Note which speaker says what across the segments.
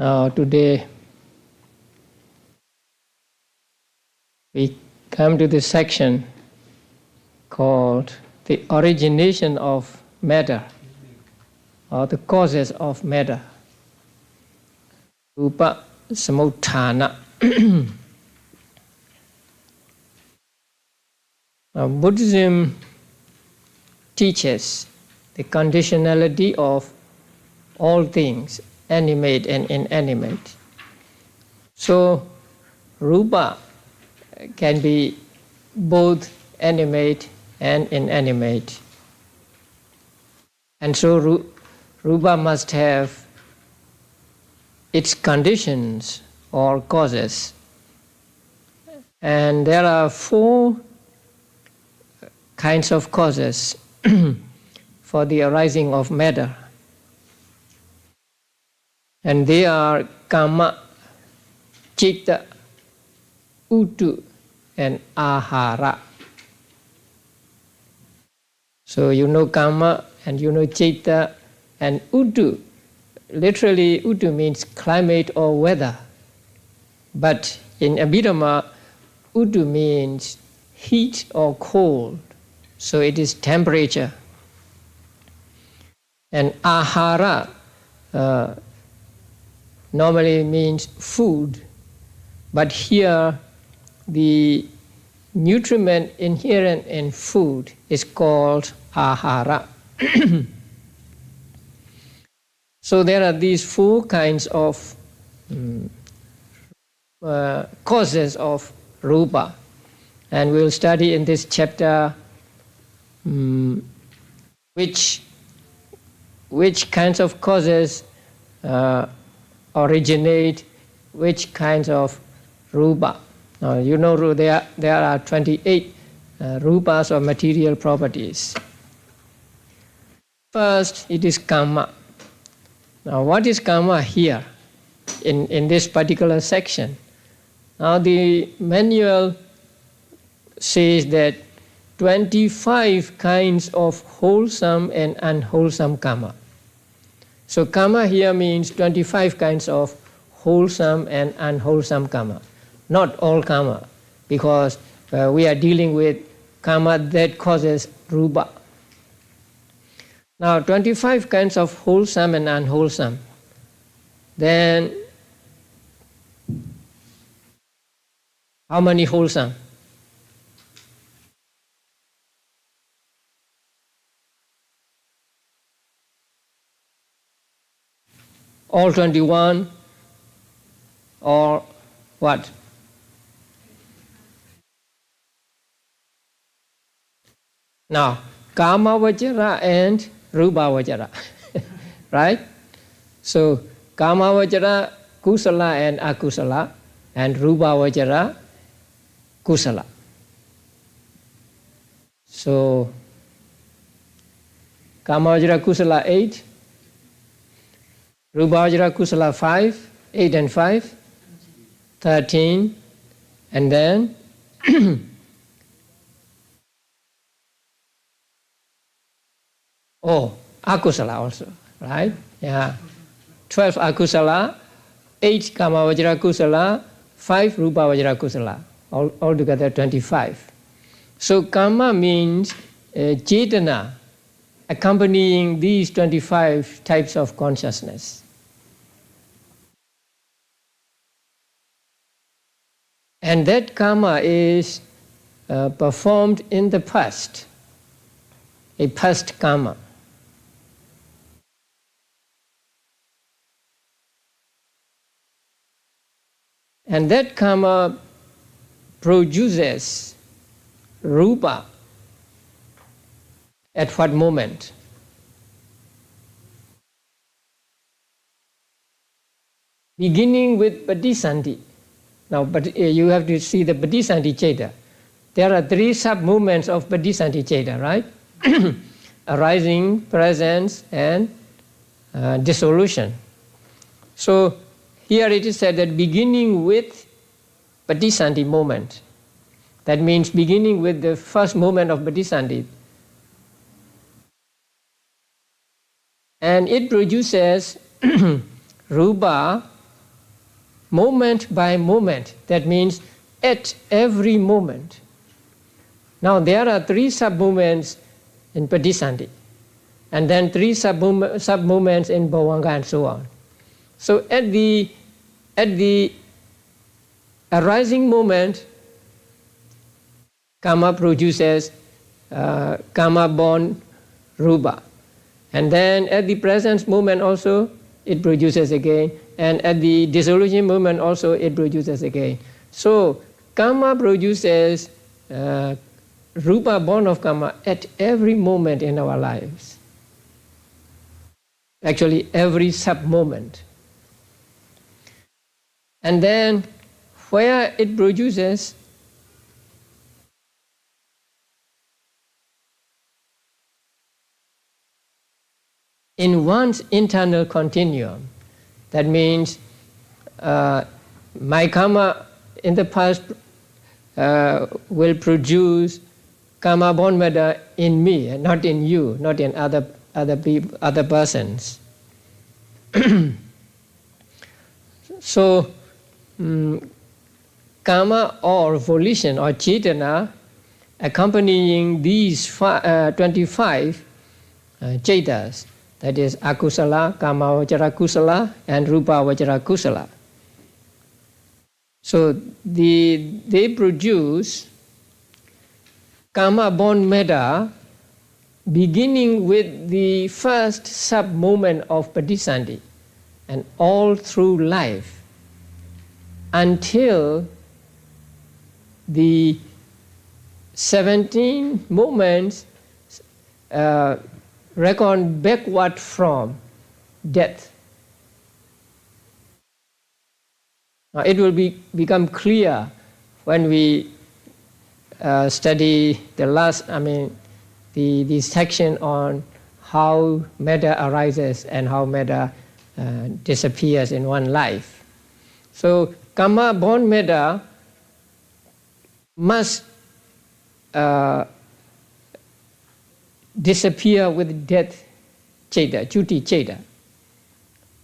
Speaker 1: Now today we come to this section called the origination of matter, or the causes of matter. Rupa Samutthana. Buddhism teaches the conditionality of all things, animate and inanimate. So, rupa can be both animate and inanimate. And so, rupa must have its conditions or causes. And there are four kinds of causes for the arising of matter. And they are kama, citta, uttu, and ahara. So you know kama and you know citta and uttu. Literally, uttu means climate or weather. But in Abhidhamma, uttu means heat or cold. So it is temperature. And ahara normally means food. But here, the nutriment inherent in food is called ahara. So there are these four kinds of causes of rupa. And we'll study in this chapter which kinds of causes originate which kinds of rupa. Now, you know there are 28 rupas or material properties. First, it is karma. Now, what is karma here in this particular section? Now, the manual says that 25 kinds of wholesome and unwholesome karma. So karma here means 25 kinds of wholesome and unwholesome karma. Not all karma, because we are dealing with karma that causes rupa. Now 25 kinds of wholesome and unwholesome. Then how many wholesome? All 21 or what? Now, kama vajara and rupa vajara, right? So, kama vajara kusala and akusala, and rupa vajara kusala. So, kama vajara kusala 8. Rupa vajra kusala 5, 8 and 5, 13, and then akusala also, right? Yeah, 12 akusala, 8 kama vajra kusala, 5 rupa vajra kusala, altogether 25. So karma means cetana, accompanying these 25 types of consciousness. And that karma is performed in the past, a past karma. And that karma produces rupa at what moment? Beginning with Padisandhi. Now, but you have to see the Padisandhi Cheta. There are 3 sub-movements of Padisandhi Cheta, right? Arising, presence, and dissolution. So, here it is said that beginning with Padisandhi moment. That means beginning with the first moment of Padisandhi. And it produces rupa moment by moment. That means at every moment. Now there are 3 sub-movements in Padisandhi, and then 3 sub-movements in Bhavanga and so on. So at the arising moment, karma produces karma-born rupa. And then at the present moment also, it produces again. And at the dissolution moment also, it produces again. So karma produces rupa born of karma at every moment in our lives. Actually, every sub-moment. And then where it produces, in one's internal continuum. That means my karma in the past will produce karma-born matter in me, and not in you, not in other people, other persons. So, karma or volition or cetana accompanying these 25 cetas, that is akusala, kama vajara kusala, and rupa vajara kusala. So they produce karma-born metta beginning with the first sub-moment of Padisandhi and all through life until the 17 moments reckon backward from death. Now it will become clear when we study the last, the section on how metta arises and how metta disappears in one life. So karma-born metta must disappear with death cheta, chuti cheta.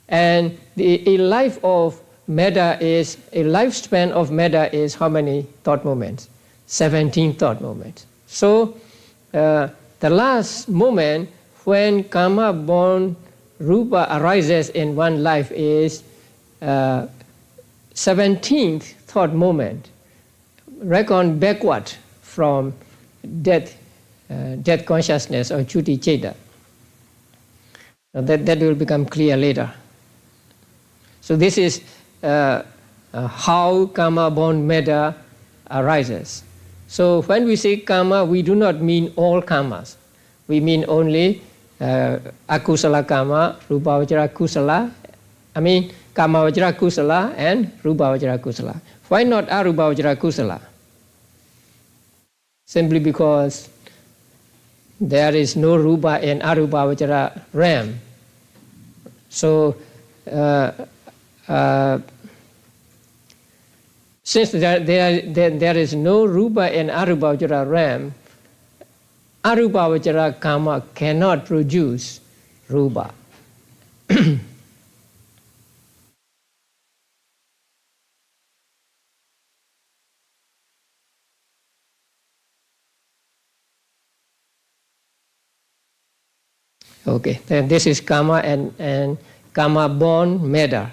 Speaker 1: And a life of metta is, a lifespan of metta is how many thought moments? 17 thought moments. So the last moment when karma-born rupa arises in one life is 17th thought moment, reckon backward from death consciousness or chuti cheta. Now that will become clear later. So this is how karma-born metta arises. So when we say karma, we do not mean all karmas. We mean only akusala karma, rupa vajra kusala, karma vajra kusala and rupa vajra kusala. Why not arupa vajra kusala? Simply because there is no rupa in arupa vajra realm. So since there is no rupa in arupa vajra realm, arupa vajra karma cannot produce rupa. Okay, then this is karma and karma-born metta.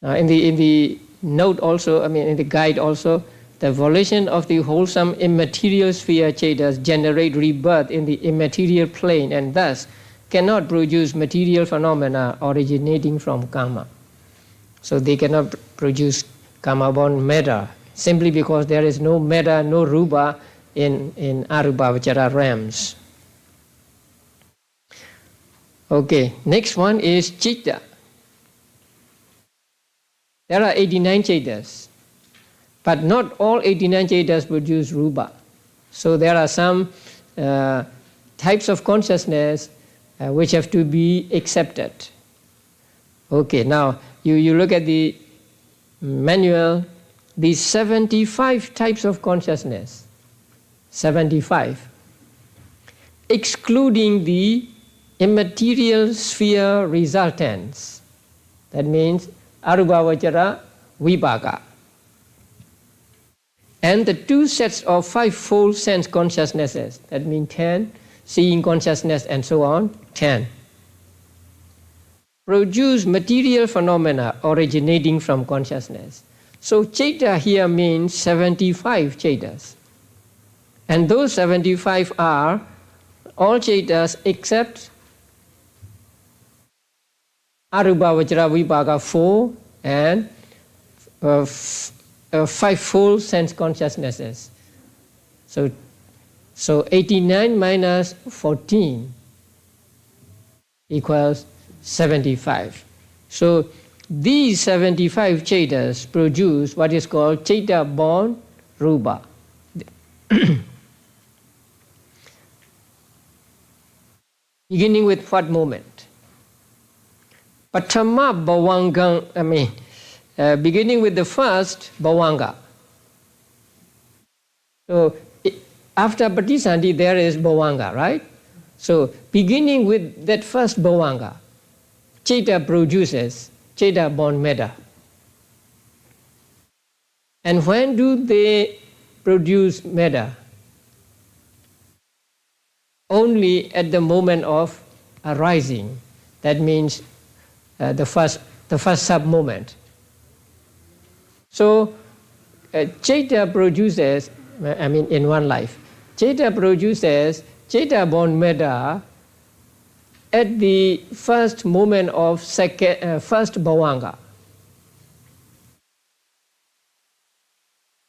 Speaker 1: In the note also, in the guide also, the volition of the wholesome immaterial sphere chetas generate rebirth in the immaterial plane and thus cannot produce material phenomena originating from karma. So they cannot produce karma-born metta simply because there is no metta, no rupa in arupa vajra realms. Okay, next one is citta. There are 89 cetas, but not all 89 cetas produce rupa. So there are some types of consciousness which have to be accepted. Okay, now you look at the manual, these 75 types of consciousness. 75, excluding the immaterial sphere resultants. That means arubhavachara vipaka. And the two sets of fivefold sense consciousnesses, that means 10, seeing consciousness and so on, 10, produce material phenomena originating from consciousness. So Chaita here means 75 Chaitas. And those 75 are all Chaitas except Arubhavachara Vipaka 4 and fivefold sense consciousnesses. So 89 minus 14 equals 75. So these 75 Chaitas produce what is called Chaita born Rupa. Beginning with what moment? Patama Bhavangang, beginning with the first Bhavanga. So after Patisandhi there is Bhavanga, right? So beginning with that first Bhavanga, Chaita produces Chaita born Metta. And when do they produce Metta? Only at the moment of arising. That means the first sub-moment. So Chaita produces, in one life, Chaita produces Chaita born Metta at the first moment of first Bhavanga.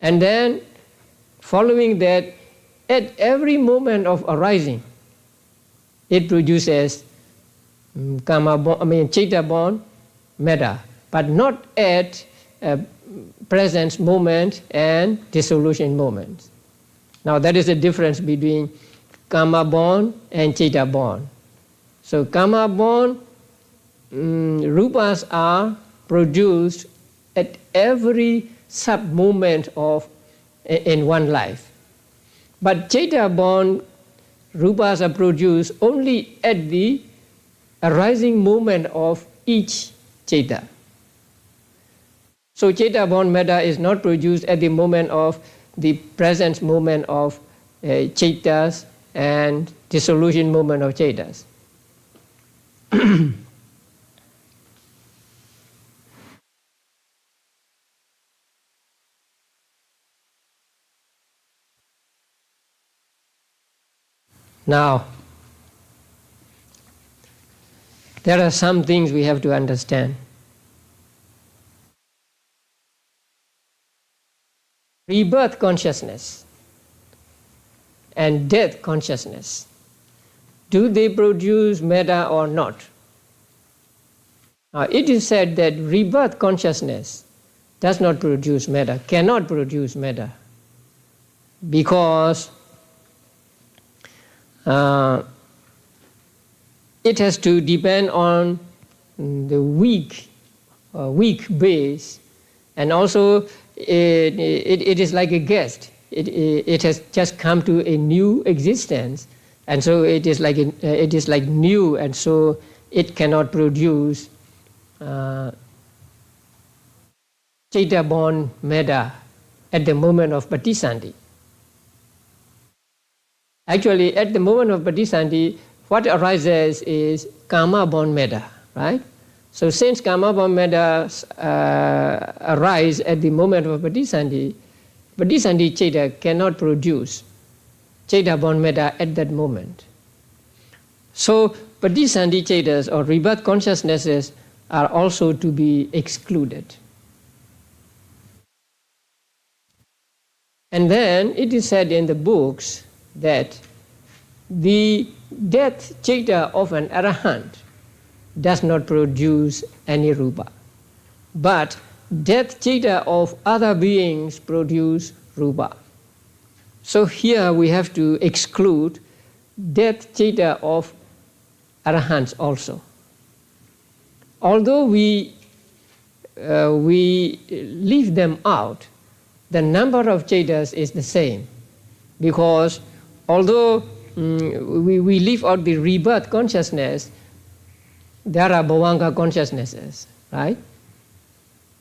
Speaker 1: And then following that, at every moment of arising, it produces Chaita born Metta, but not at presence moment and dissolution moment. Now that is the difference between Kama born and Chaita born. So Kama born Rupas are produced at every sub-moment in one life. But Chaita born Rupas are produced only at the arising moment of each Chaita. So Chaita born Metta is not produced at the moment of the presence moment of Chaitas and dissolution moment of Chaitas. Now, there are some things we have to understand. Rebirth consciousness and death consciousness, do they produce metta or not? Now, it is said that rebirth consciousness does not produce metta, cannot produce metta, because it has to depend on the weak base, and also it is like a guest. It has just come to a new existence, and so it is like new, and so it cannot produce Chaita born metta at the moment of Patisandhi. Actually, at the moment of Patisandhi, what arises is Kama born metta, right? So since Kama born metta arise at the moment of Patisandhi, Patisandhi Chaita cannot produce Chaita born metta at that moment. So Patisandhi Chaitas or rebirth consciousnesses are also to be excluded. And then it is said in the books that the death Chaita of an Arahant does not produce any rupa, but death Chaita of other beings produce rupa. So here we have to exclude death Chaita of Arahants also. Although we leave them out, the number of Chaitas is the same. Because although we leave out the rebirth consciousness, there are bhavanga consciousnesses, right?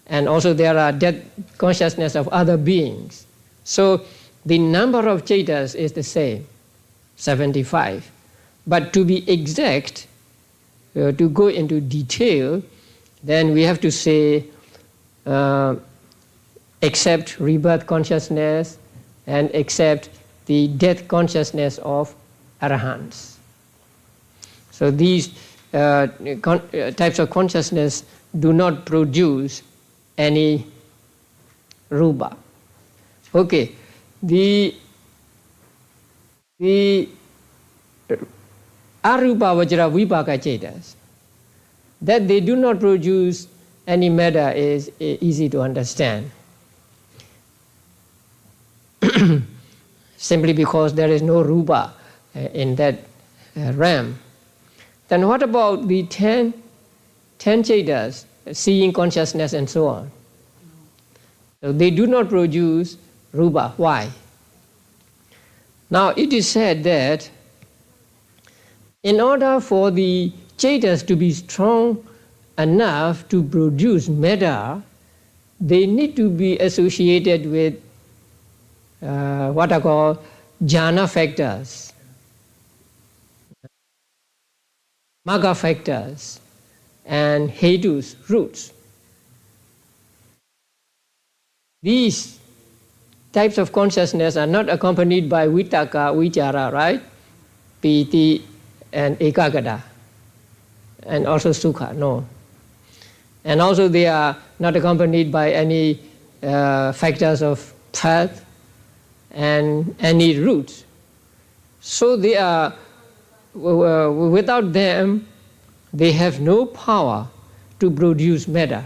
Speaker 1: And also there are death consciousness of other beings. So the number of chetas is the same, 75. But to be exact, to go into detail, then we have to say except rebirth consciousness and except the death consciousness of arahants. So these types of consciousness do not produce any rupa. Okay, the arupa vajra vipaka chetas, that they do not produce any matter is easy to understand. Simply because there is no rupa in that realm. Then what about the 10 chetas, seeing consciousness and so on? So they do not produce rupa. Why? Now it is said that in order for the chetas to be strong enough to produce matter, they need to be associated with what are called jhana factors, magga factors, and hetus, roots. These types of consciousness are not accompanied by vitaka, vichara, right? Piti and ekagata, and also sukha, no. And also they are not accompanied by any factors of path and any roots. So they are, without them, they have no power to produce matter.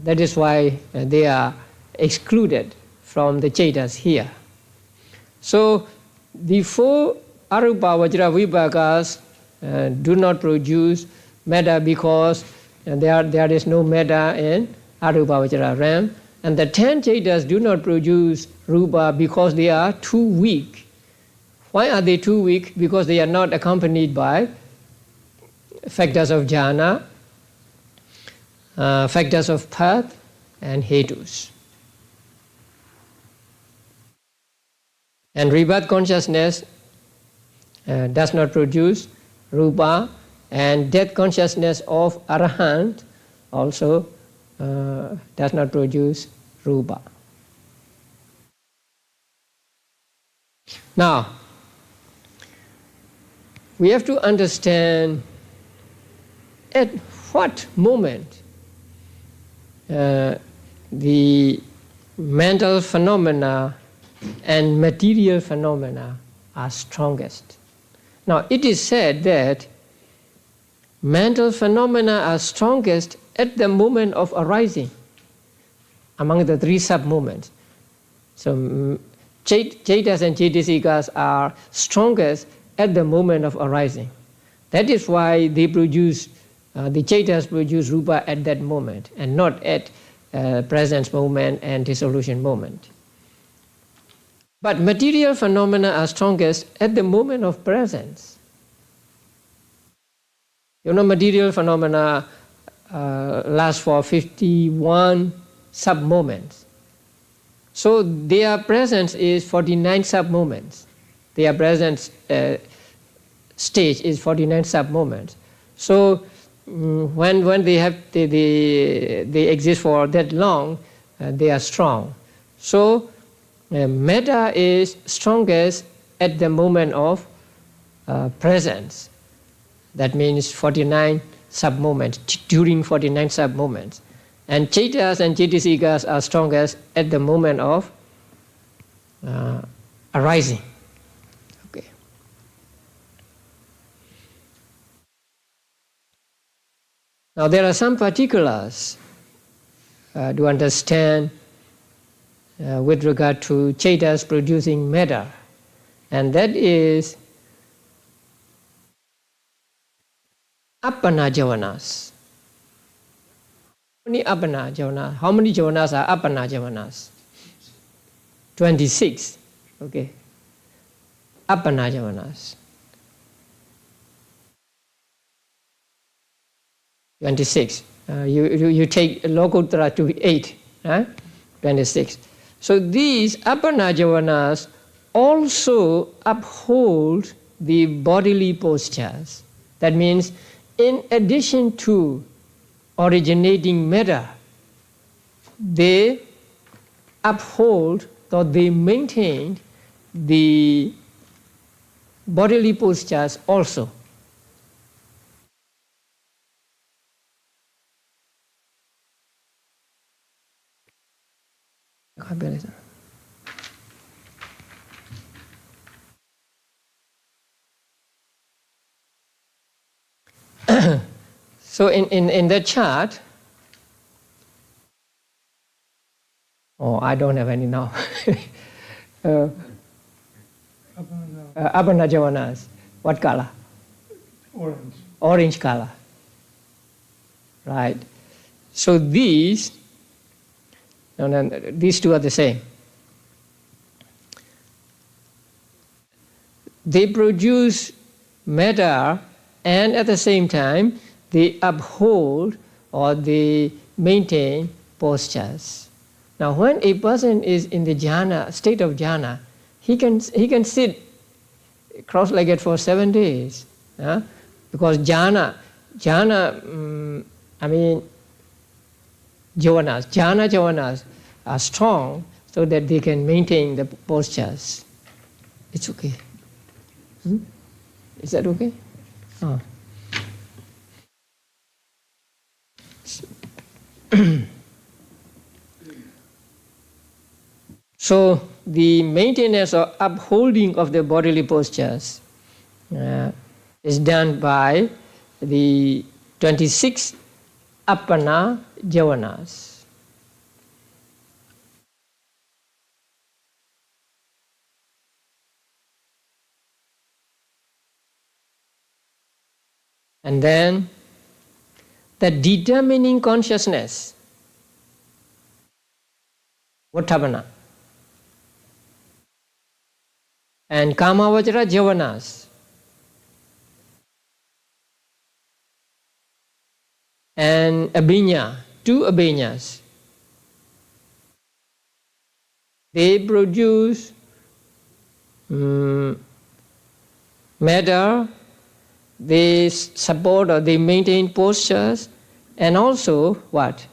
Speaker 1: That is why they are excluded from the chetas here. So the 4 arupa vajra vipakas do not produce matter because there is no matter in arupa vajra realm. And the 10 chetas do not produce rupa because they are too weak. Why are they too weak? Because they are not accompanied by factors of jhana, factors of path, and hetus. And rebirth consciousness does not produce rupa, and death consciousness of arahant also does not produce rupa. Now, we have to understand at what moment the mental phenomena and material phenomena are strongest. Now, it is said that mental phenomena are strongest at the moment of arising, among the 3 sub-moments. So, chetas and cetasikas are strongest at the moment of arising. That is why they produce, the chetas produce rupa at that moment, and not at presence moment and dissolution moment. But material phenomena are strongest at the moment of presence. You know, material phenomena last for 51 sub-moments. So their presence is 49 sub-moments. Their presence stage is 49 sub-moments. So when they exist for that long, they are strong. So metta is strongest at the moment of presence. That means 49 sub-moments, during 49 sub-moments. And chetas and cetasikas are strongest at the moment of arising. Okay. Now there are some particulars to understand with regard to chetas producing matter, and that is appana javanas. How many appana javanas? How many javanas are appana javanas? 26. Okay. Appana javanas. 26. You take Lokuttara to be 8, right? 26. So these Appana javanas also uphold the bodily postures. That means, in addition to originating metta, they uphold or they maintain the bodily postures also. So in that chart, I don't have any now. Appana javanas. What color?
Speaker 2: Orange.
Speaker 1: Orange color. Right. So these two are the same. They produce metta, and at the same time they uphold or they maintain postures. Now when a person is in the jhana, state of jhana, he can sit cross-legged for 7 days. Because jhana javanas are strong so that they can maintain the postures. It's okay. Is that okay? Oh. So the maintenance or upholding of the bodily postures is done by the 26 Appana javanas. And then the determining consciousness, Vattabana, and Kamavajra javanas, and abhinya, 2 abhinyas. They produce metta, they support or they maintain postures, and also what?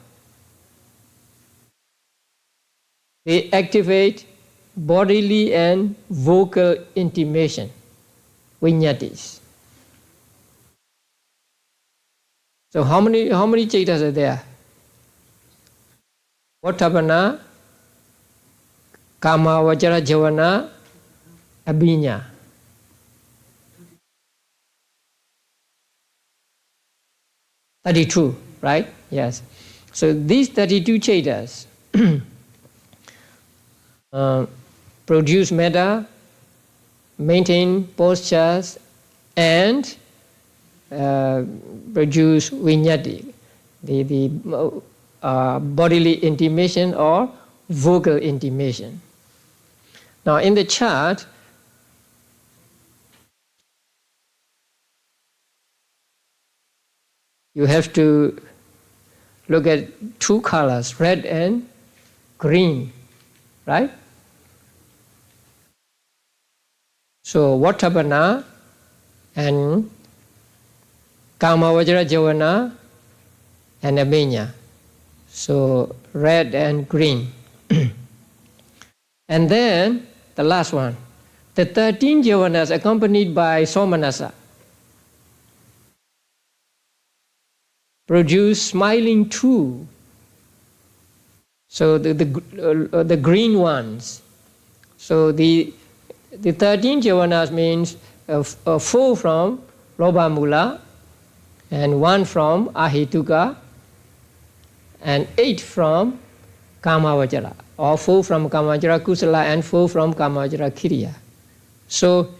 Speaker 1: They activate bodily and vocal intimation, vinyatis. So how many chaitas are there? Vattabana, Kama, Vajra, Javana, Abhinya. (32), right? Yes. So these 32 chaitas produce metta, maintain postures, and produce vinyati, the bodily intimation or vocal intimation. Now in the chart, you have to look at 2 colors, red and green, right? So Vattabana and Kamavajra Javana and Abhinya. So red and green. And then the last one, the 13 Javanas accompanied by Somanasa produce smiling 2. So the green ones. So the 13 Javanas means 4 from Lobha Mula, and 1 from Ahituka, and 8 from Kamavajra, or 4 from Kamavajra Kusala and 4 from Kamavajra Kiriya. So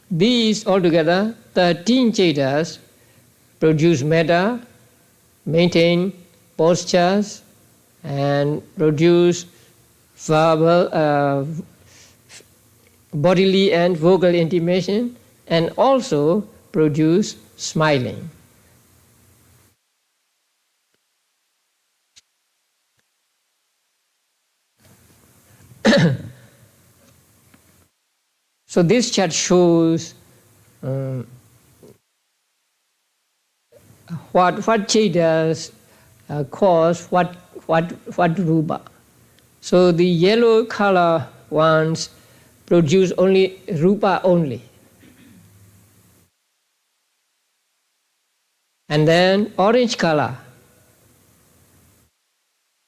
Speaker 1: these altogether 13 chaitas produce metta, maintain postures, and produce verbal bodily and vocal intimation, and also produce smiling. So this chart shows what chetas cause what rupa. So the yellow color ones produce only rupa only. And then orange color,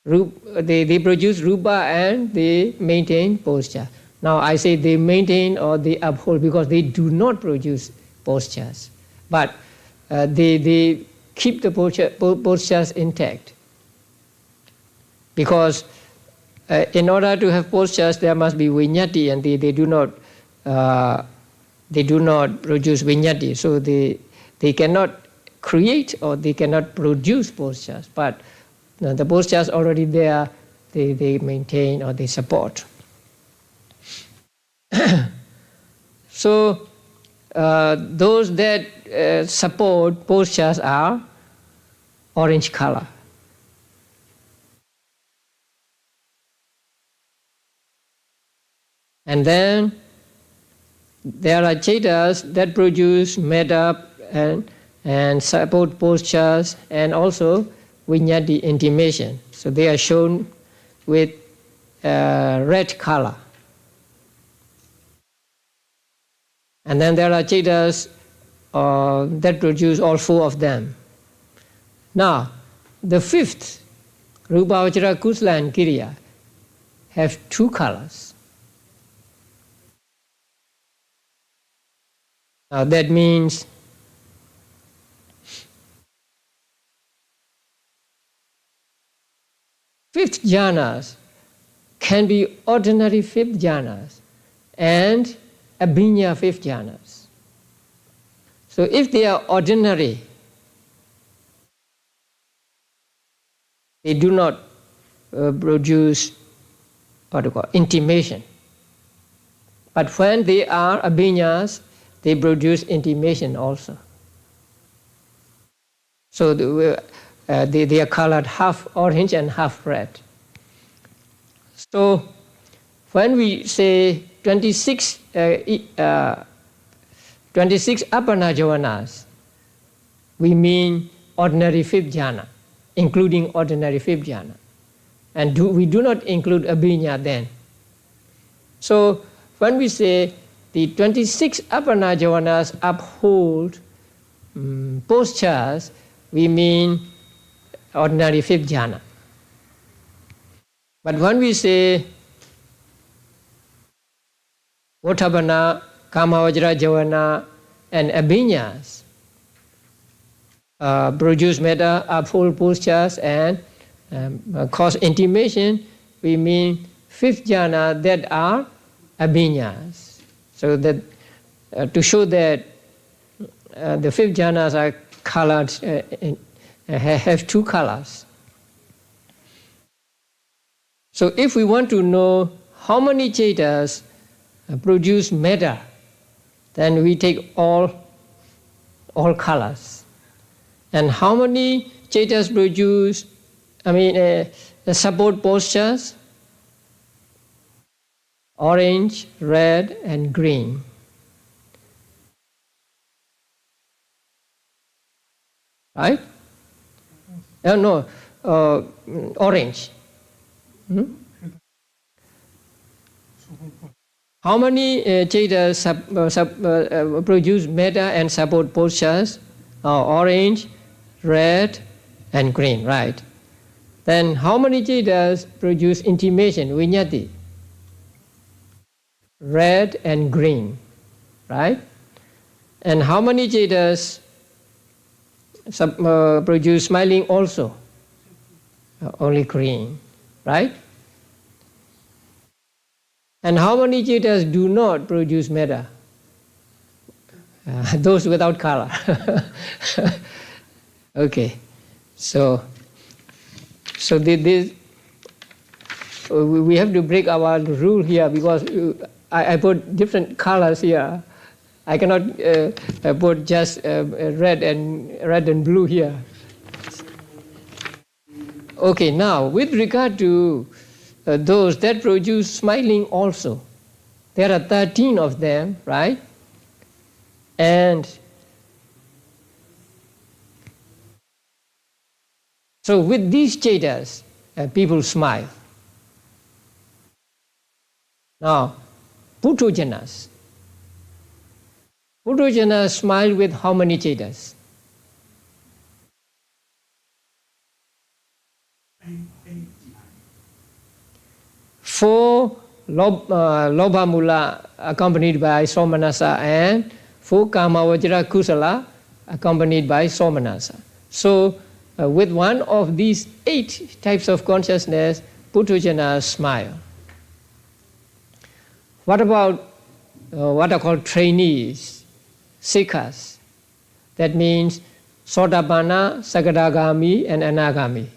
Speaker 1: they produce rupa and they maintain posture. Now I say they maintain or they uphold because they do not produce postures, but they keep the postures intact. Because in order to have postures, there must be viññati, and they do not produce viññati, so they cannot create or they cannot produce postures. But the postures already there, they maintain or they support. So those that support postures are orange color. And then there are chetas that produce metta and support postures and also viññati intimation. So they are shown with red color. And then there are chetas that produce all four of them. Now, the fifth, Rupa, Vajra, Kusala and Kiriya, have two colors. Now that means fifth jhanas can be ordinary fifth jhanas and abhinya fifth jhanas. So if they are ordinary, they do not produce intimation. But when they are abhinyas, they produce intimation also. So they are colored half orange and half red. So when we say 26 apana javanas, we mean ordinary fifth jhana, including ordinary fifth jhana. And we do not include abhinya then. So when we say the 26 apana javanas uphold postures, we mean ordinary fifth jhana. But when we say Ottapana, Kamavajra Javana and abhinyas produce metta, uphold postures and cause intimation, we mean fifth jhana that are abhinyas. So that to show that the fifth jhanas are colored, have two colors. So if we want to know how many chetas produce metta, then we take all colors. And how many chetas produce, support postures? Orange, red, and green. Right? No, orange. How many chetas produce metta and support postures? Orange, red, and green, right? Then how many chetas produce intimation, viññati? Red and green, right? And how many chetas produce smiling also? Only green, right? And how many chetas do not produce metta? Those without color. Okay, so we have to break our rule here because I put different colors here. I cannot put just red and blue here. Okay, now with regard to those that produce smiling also, there are 13 of them, right? And so with these chetas, people smile. Now, Putthojanas. Putthojanas smile with how many chetas? 4 Lobha Mula accompanied by Somanasa and 4 Kama Vajra Kusala accompanied by Somanasa. So with one of these 8 types of consciousness, Putthojanas smile. What about what are called trainees, sikhas? That means Sotapanna, Sakadagami and Anagami.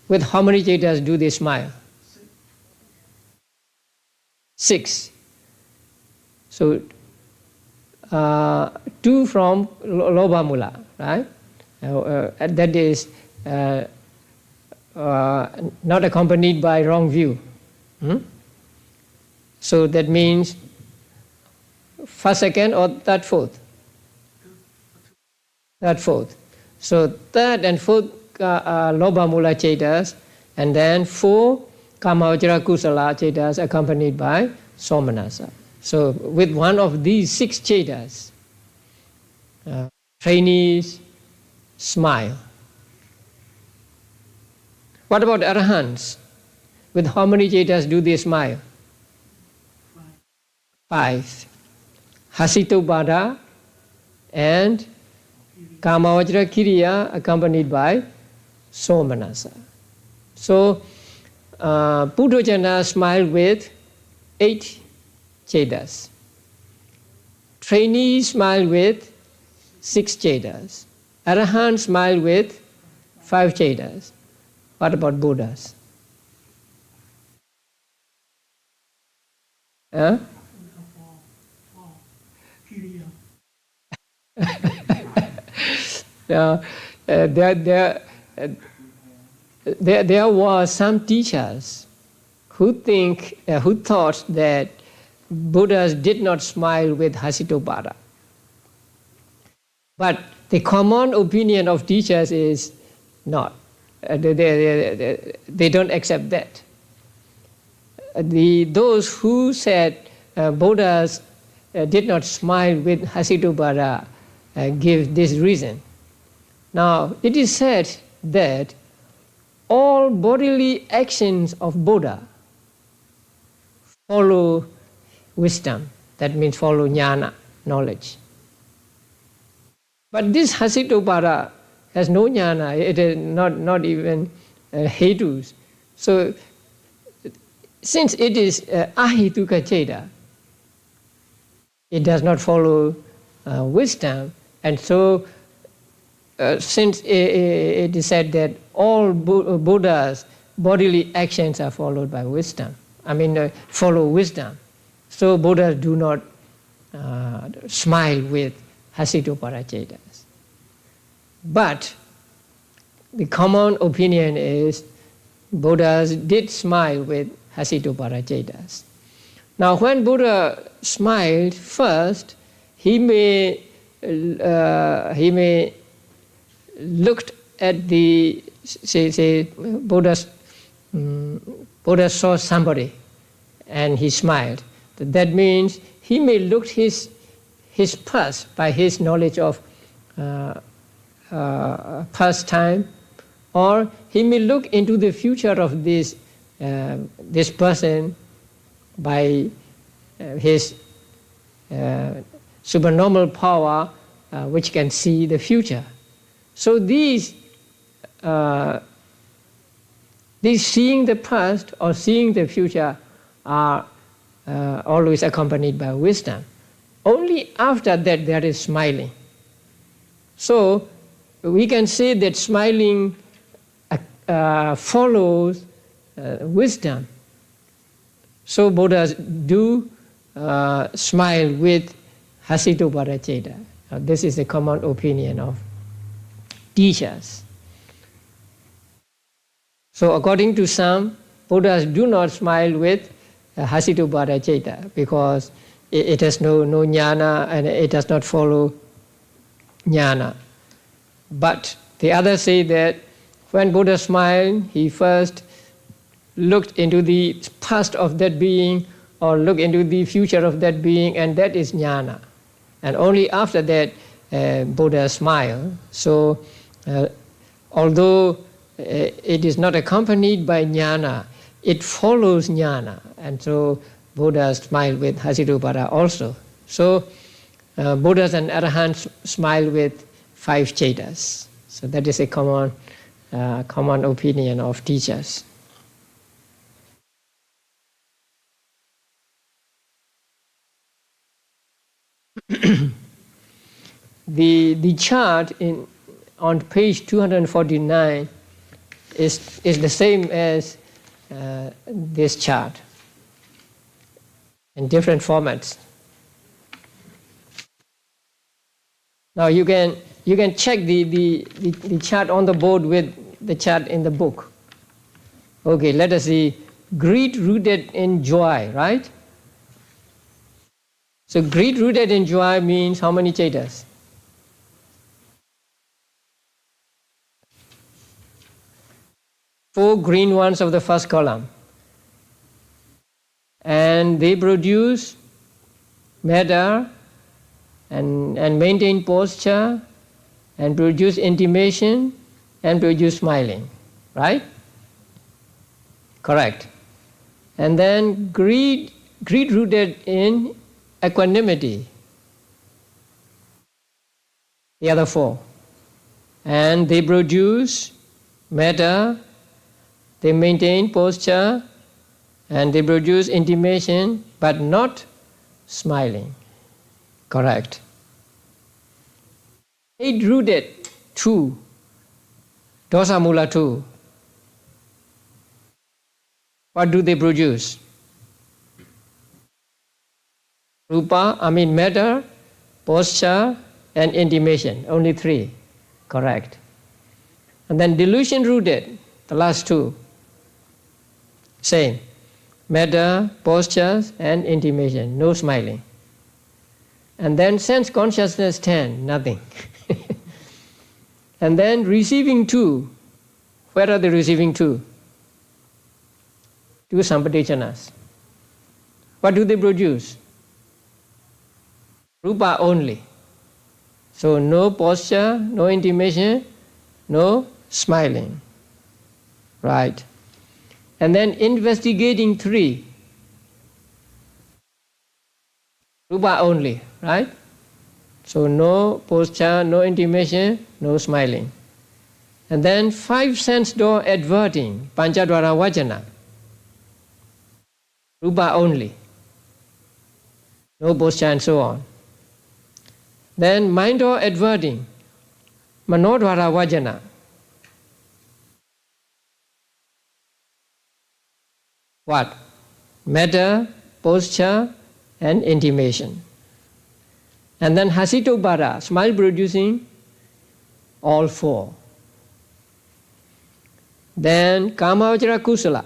Speaker 1: With how many chetas do they smile? 6. So 2 from Lobha Mula, right? That is not accompanied by wrong view. So that means first, second, or third, fourth? Third, fourth. So third and fourth Lobha Mula chetas, and then 4 Kamavajra Kusala chetas accompanied by Somanasa. So with one of these 6 chetas, trainees smile. What about Arahants? With how many chetas do they smile? 5. Hasitobhada and Kamavajra Kiriya accompanied by Somanasa. So Putthojanas smile with 8 chetas. Trainees smile with 6 chetas. Arahants smile with 5 chetas. What about Buddhas? Huh? There were some teachers who thought that Buddhas did not smile with Hasitobhada. But the common opinion of teachers is not. They don't accept that. Those who said Buddhas did not smile with Hasitobhada give this reason. Now, it is said that all bodily actions of Buddha follow wisdom. That means follow jnana, knowledge. But this Hasitobhada has no jnana, it is not even hetus. So, since it is ahituka cheta, it does not follow wisdom, and so since it is said that all Buddha's bodily actions are followed by wisdom, follow wisdom, so Buddhas do not smile with Hasitobhada chetas. But the common opinion is Buddhas did smile with Hasitobhada chetas. Now, when Buddha smiled first, he may looked at the Buddha saw somebody and he smiled. That means he may look his past by his knowledge of past time, or he may look into the future of this person by his supernormal power, which can see the future. So these seeing the past or seeing the future are always accompanied by wisdom. Only after that there is smiling. So we can say that smiling follows wisdom. So Buddhas do smile with Hasitobhara Citta. This is a common opinion of teachers. So according to some, Buddhas do not smile with Hasitobhara Citta because it has no jnana and it does not follow jnana. But the others say that when Buddha smiled, he first looked into the past of that being or looked into the future of that being, and that is jnana. And only after that Buddha smiled. So although it is not accompanied by jnana, it follows jnana. And so Buddha smiled with Hasitobhara also. So Buddhas and Arahants smile with 5 Cettas. So that is a common opinion of teachers. The chart on page 249 is the same as this chart in different formats. Now you can check the chart on the board with the chart in the book. Okay, let us see. Greed rooted in joy, right? So greed rooted in joy means how many Cettas? 4 green ones of the first column. And they produce metta and maintain posture and produce intimation and produce smiling, right? Correct. And then greed rooted in equanimity, the other 4. And they produce metta, they maintain posture, and they produce intimation, but not smiling. Correct. Hate-rooted 2, dosa mula 2. What do they produce? Metta, posture, and intimation. Only 3. Correct. And then delusion-rooted, the last 2. Same. Metta, postures, and intimation. No smiling. And then sense consciousness 10, nothing. And then receiving 2. Where are the receiving 2? 2 sampadichanas. What do they produce? Rupa only. So no posture, no intimation, no smiling. Right. And then investigating 3. Rupa only, right? So no posture, no intimation, no smiling. And then 5 sense door adverting, Panchadvara Vajana. Rupa only. No posture and so on. Then mind door adverting, Manodvara Vajana. What? Metta, posture, and intimation. And then Hasitobhara, smile producing, all 4. Then Kamavajara Kusala,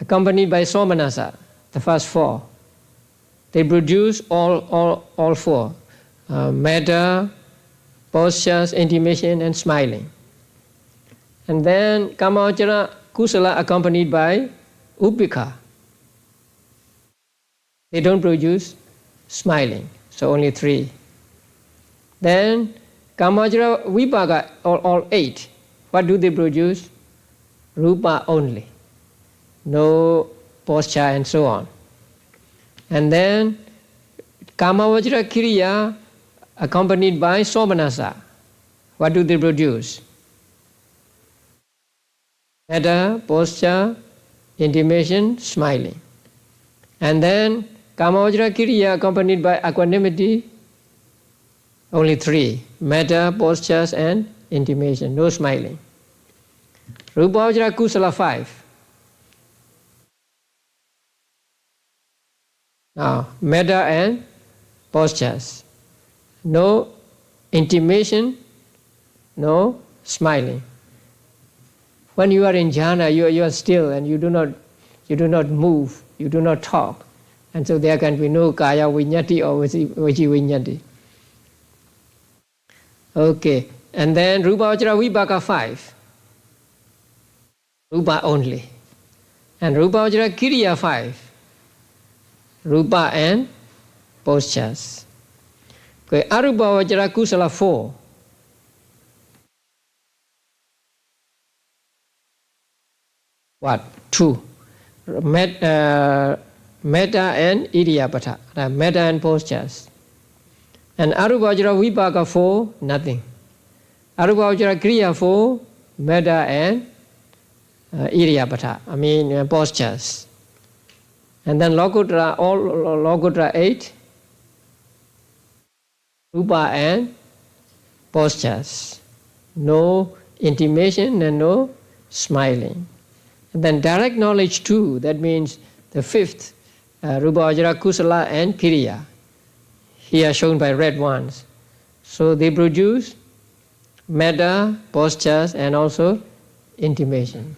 Speaker 1: accompanied by Somanasa, the first 4. They produce all 4. Metta, postures, intimation, and smiling. And then Kamavajara Kusala accompanied by Upika. They don't produce smiling, so only 3. Then Kamavajara Vipaka, all 8. What do they produce? Rupa only. No posture and so on. And then Kamavajra Kriya accompanied by Somanasa. What do they produce? Metta, posture, intimation, smiling. And then Kamavajra Kriya accompanied by equanimity, only 3. Metta, postures, and intimation, no smiling. Rupavajra Kusala 5. Now, metta and postures. No intimation, no smiling. When you are in jhana, you are still and you do not move, you do not talk. And so there can be no kaya viññati or vaci viññati. Okay, and then rupa vajra vibhaka 5. Rupa only. And rupa vajra kiriya 5. Rupa and postures. Okay, arupa vajra kusala 4. What? 2. Metta and idiyapada. Metta and postures. And arupa vajra vibhaka 4, nothing. Arupa vajra kriya 4, metta and idiyapada, postures. And then lokutra, all lokutra 8, rupa and postures. No intimation and no smiling. And then direct knowledge 2, that means the 5th, rupa vajra kusala and kiriya. Here shown by red ones. So they produce metta, postures, and also intimation.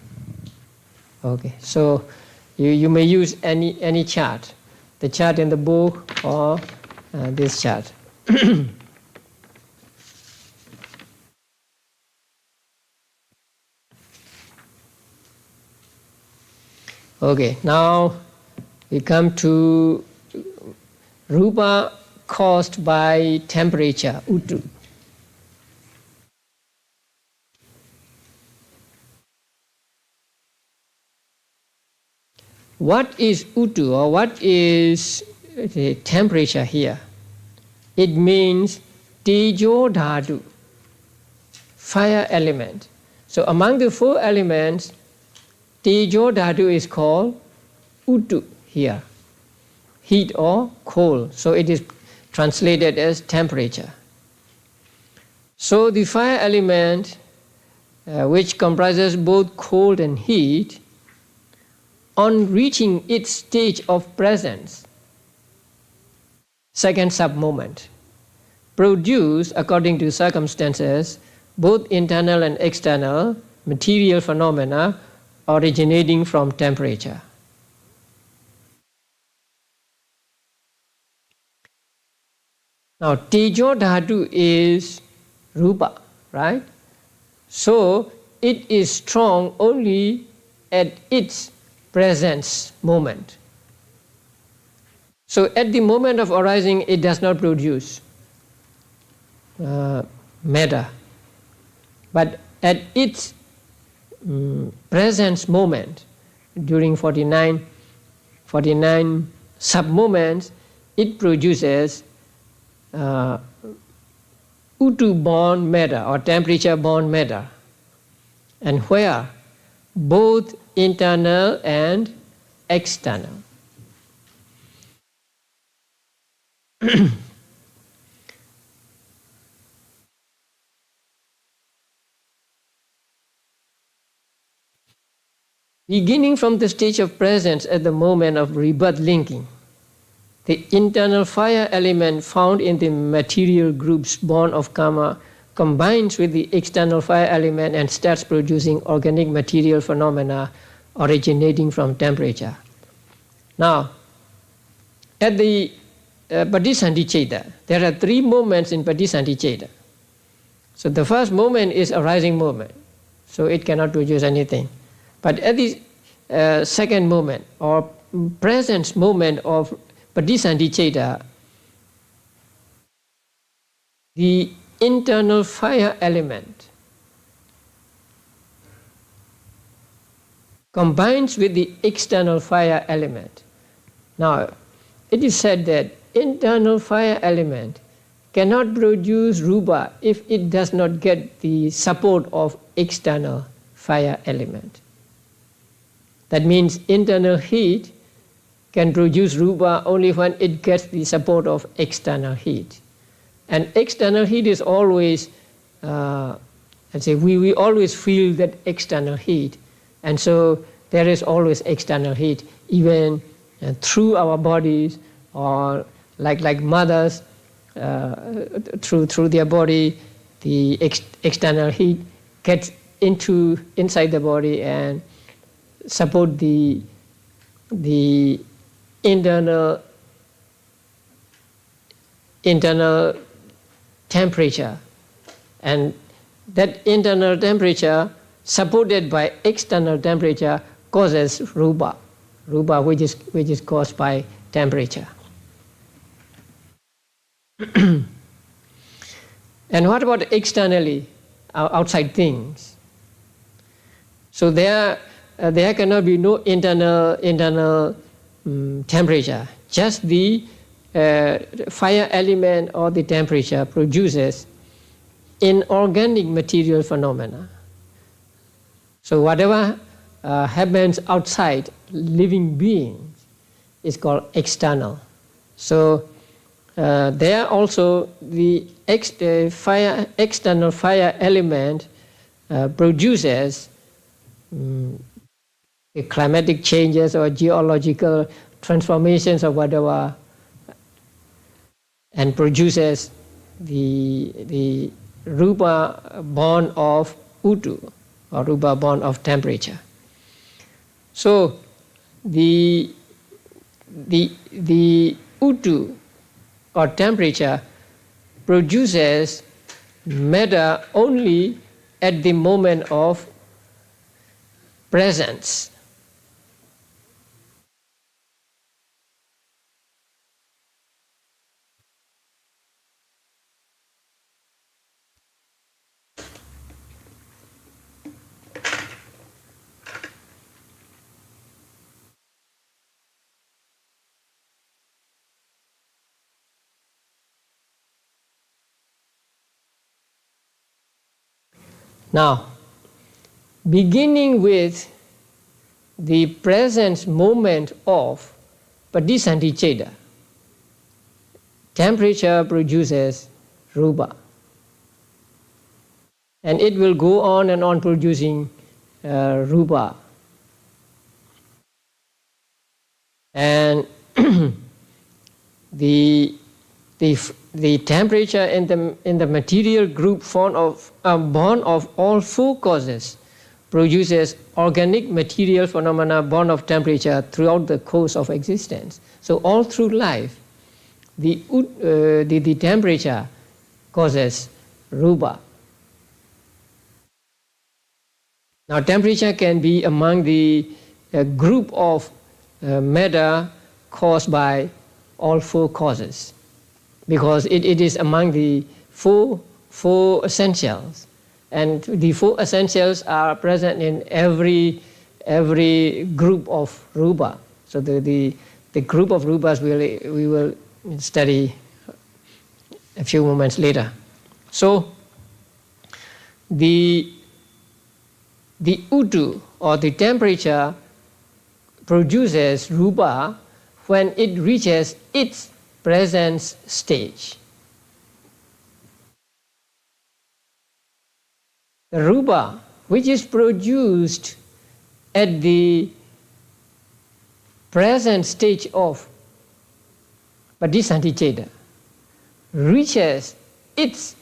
Speaker 1: Okay, so you may use any chart, the chart in the book or this chart. Okay, now we come to rupa caused by temperature, utu. What is utu, or what is the temperature here? It means tejo dhatu, fire element. So among the 4 elements, tejo dhatu is called utu here, heat or cold. So it is translated as temperature. So the fire element, which comprises both cold and heat, on reaching its stage of presence, second sub-moment, produce, according to circumstances, both internal and external material phenomena originating from temperature. Now, tejo dhatu is rupa, right? So, it is strong only at its presence moment. So, at the moment of arising, it does not produce metta. But at its presence moment, during 49 sub-moments, it produces utu-born metta or temperature-born metta, and where both internal and external. Beginning from the stage of presence at the moment of rebirth linking, the internal fire element found in the material groups born of karma combines with the external fire element and starts producing organic material phenomena originating from temperature. Now, at the Patisandhiceta, there are 3 moments in Patisandhiceta. So the first moment is arising moment, so it cannot produce anything. But at the second moment or presence moment of Patisandhiceta, the internal fire element combines with the external fire element. Now, it is said that internal fire element cannot produce rupa if it does not get the support of external fire element. That means internal heat can produce rupa only when it gets the support of external heat. And external heat is always, we always feel that external heat. And so there is always external heat, even through our bodies or like mothers, through their body, the external heat gets inside the body and support the internal temperature, and that internal temperature supported by external temperature causes rupa, which is caused by temperature. And what about externally, outside things? So there cannot be no internal temperature. Just the fire element or the temperature produces inorganic material phenomena. So whatever happens outside living beings is called external. So there also the external fire element produces the climatic changes or geological transformations or whatever, and produces the rupa born of utu, or rupa born of temperature. So the utu or temperature produces matter only at the moment of presence. Now, beginning with the presence moment of patisandhiceda, temperature produces rupa. And it will go on and on producing rupa. And the temperature in the material group born of all four causes produces organic material phenomena born of temperature throughout the course of existence. So all through life, the temperature causes rupa. Now temperature can be among the group of matter caused by all four causes, because it is among the four essentials, and the four essentials are present in every group of rupa. So the group of rupas we will study a few moments later. So the utu or the temperature produces rupa when it reaches its presence stage. The rupa which is produced at the present stage of patisandhiceda reaches its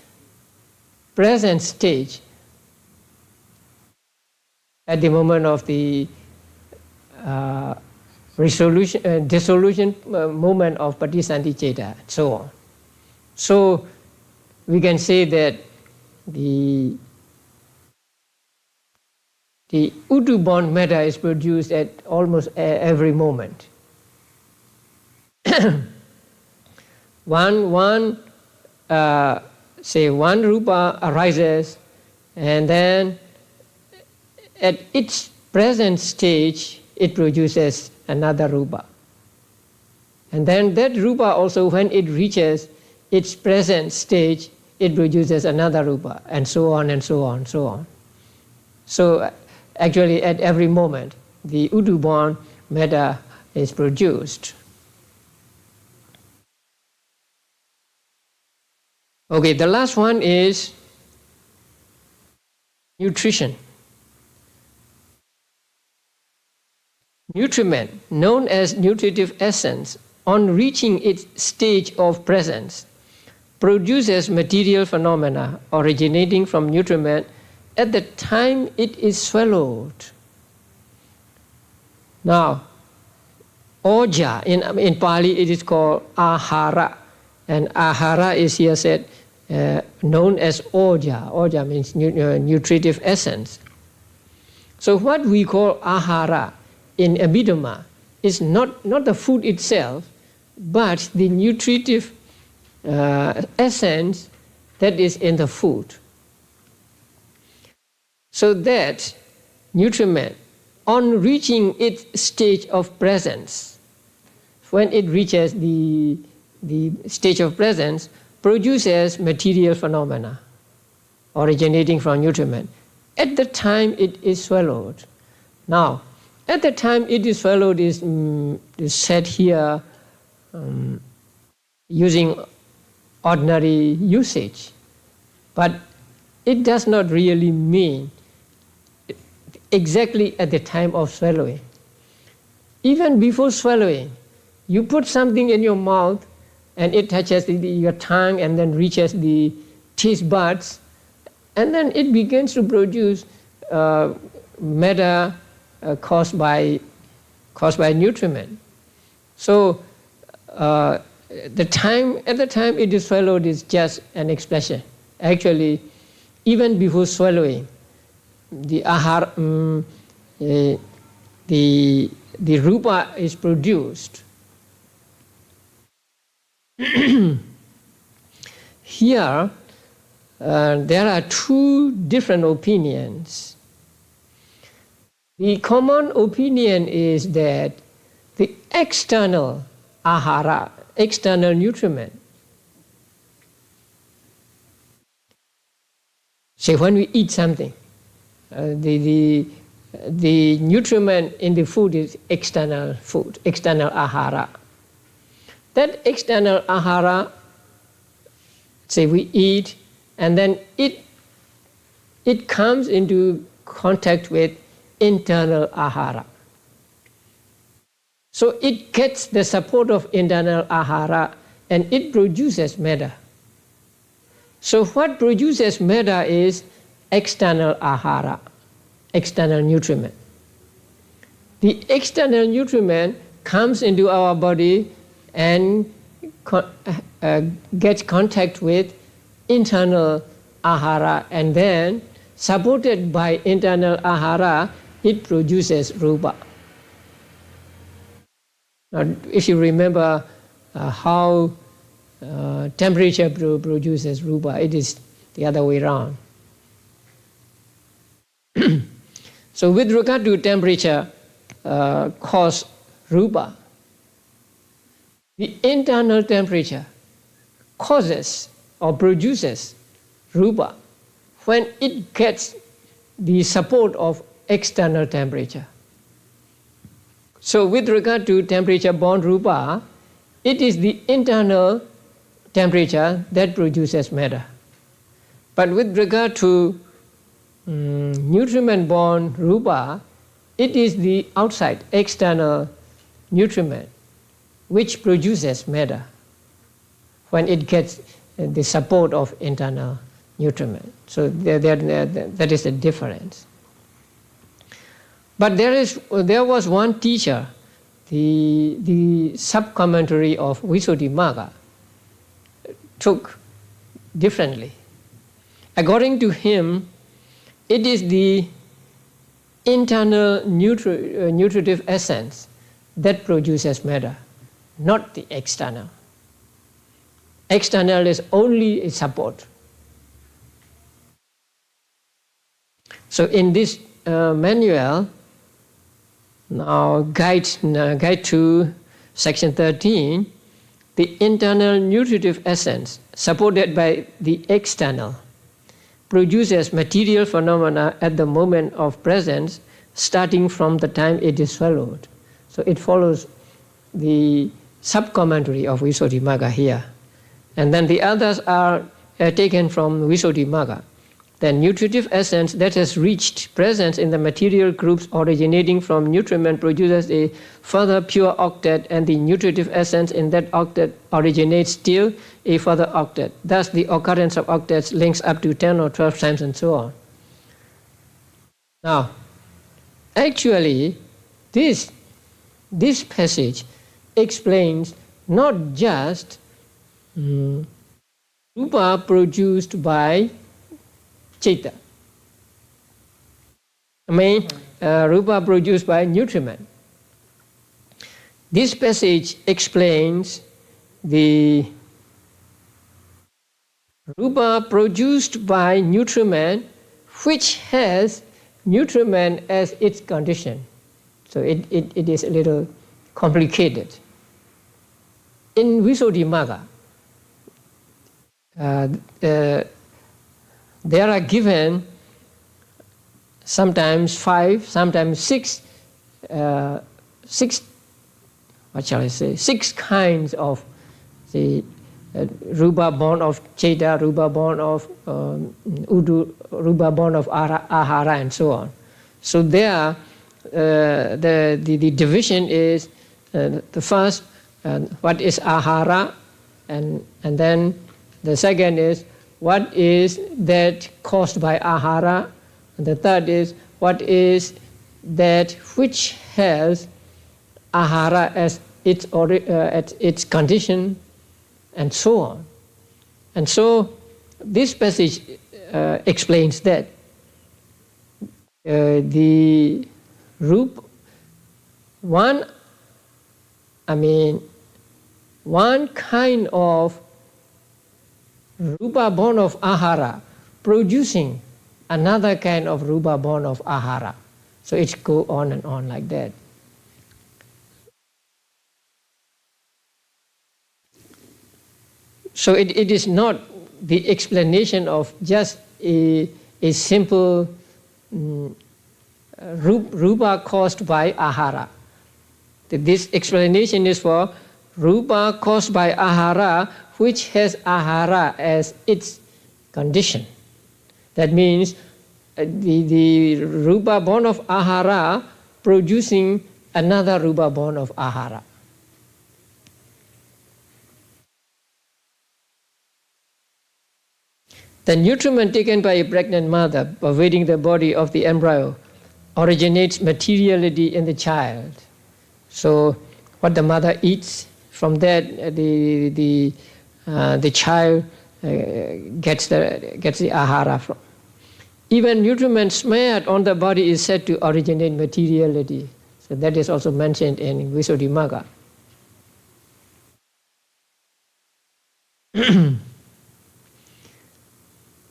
Speaker 1: present stage at the moment of the dissolution moment of patisandhiceda, and so on. So we can say that the utu born matter is produced at almost every moment. one rupa arises, and then at its present stage it produces another rupa. And then that rupa also, when it reaches its present stage, it produces another rupa, and so on and so on, so on. So actually at every moment the utu born matter is produced. Okay, the last one is nutrition. Nutriment, known as nutritive essence, on reaching its stage of presence, produces material phenomena originating from nutriment at the time it is swallowed. Now, oja, in Pali it is called ahara, and ahara is here said known as oja. Oja means nutritive essence. So what we call ahara in Abhidhamma is not the food itself, but the nutritive essence that is in the food. So that nutriment, on reaching its stage of presence, when it reaches the stage of presence, produces material phenomena originating from nutriment at the time it is swallowed. Now, at the time it is swallowed is said here using ordinary usage, but it does not really mean exactly at the time of swallowing. Even before swallowing, you put something in your mouth and it touches your tongue and then reaches the taste buds, and then it begins to produce matter caused by nutriment. So at the time it is swallowed is just an expression. Actually, even before swallowing, the the rupa is produced. Here, there are two different opinions. The common opinion is that the external ahara, external nutriment, say when we eat something, the nutriment in the food is external food, external ahara. That external ahara, say we eat, and then it comes into contact with internal ahara. So it gets the support of internal ahara and it produces matter. So what produces matter is external ahara, external nutriment. The external nutriment comes into our body and gets contact with internal ahara, and then supported by internal ahara, it produces rupa. Now, if you remember how temperature produces rupa, it is the other way around. So with regard to temperature cause rupa, the internal temperature causes or produces rupa when it gets the support of external temperature. So with regard to temperature-born rupa, it is the internal temperature that produces matter. But with regard to nutriment-born rupa, it is the outside, external nutriment which produces matter when it gets the support of internal nutriment. So that is the difference. But there was one teacher, the sub-commentary of Visuddhimagga, took differently. According to him, it is the internal nutritive essence that produces matter, not the external. External is only a support. So in this manual, now guide to section 13, the internal nutritive essence supported by the external produces material phenomena at the moment of presence starting from the time it is swallowed. So it follows the sub-commentary of Visuddhimagga here. And then the others are taken from Visuddhimagga, the nutritive essence that has reached presence in the material groups originating from nutriment produces a further pure octet, and the nutritive essence in that octet originates still a further octet. Thus the occurrence of octets links up to 10 or 12 times and so on. Now, actually, this passage explains not just rupa produced by Chitta. Rupa produced by nutriment. This passage explains the rupa produced by nutriment which has nutriment as its condition. So it is a little complicated. In Visuddhimagga, there are given sometimes 5, sometimes 6, 6 kinds of the rupa born of Chitta, rupa born of Udu, rupa born of Ahara, and so on. So there, the division is the first, what is Ahara, and then the second is what is that caused by Ahara, and the third is what is that which has Ahara as its condition, and so on. And so this passage explains that the rupa, one kind of rupa born of Ahara producing another kind of rupa born of Ahara. So it's go on and on like that. So it is not the explanation of just a simple rupa caused by Ahara. This explanation is for rupa caused by Ahara which has Ahara as its condition. That means the rupa born of Ahara producing another rupa born of Ahara. The nutriment taken by a pregnant mother pervading the body of the embryo originates materiality in the child. So what the mother eats, from that the child gets the ahara from. Even nutriment smeared on the body is said to originate materiality. So that is also mentioned in Visuddhimagga.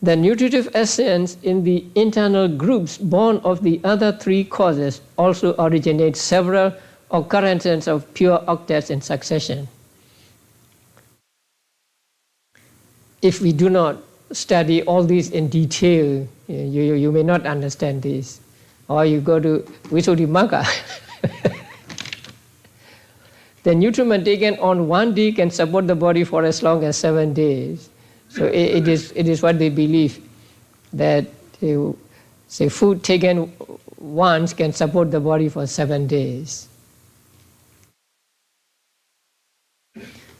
Speaker 1: The nutritive essence in the internal groups born of the other 3 causes also originates several occurrences of pure octets in succession. If we do not study all these in detail, you may not understand this. Or you go to Visuddhimagga. The nutriment taken on one day can support the body for as long as 7 days. So it is what they believe, that say food taken once can support the body for 7 days.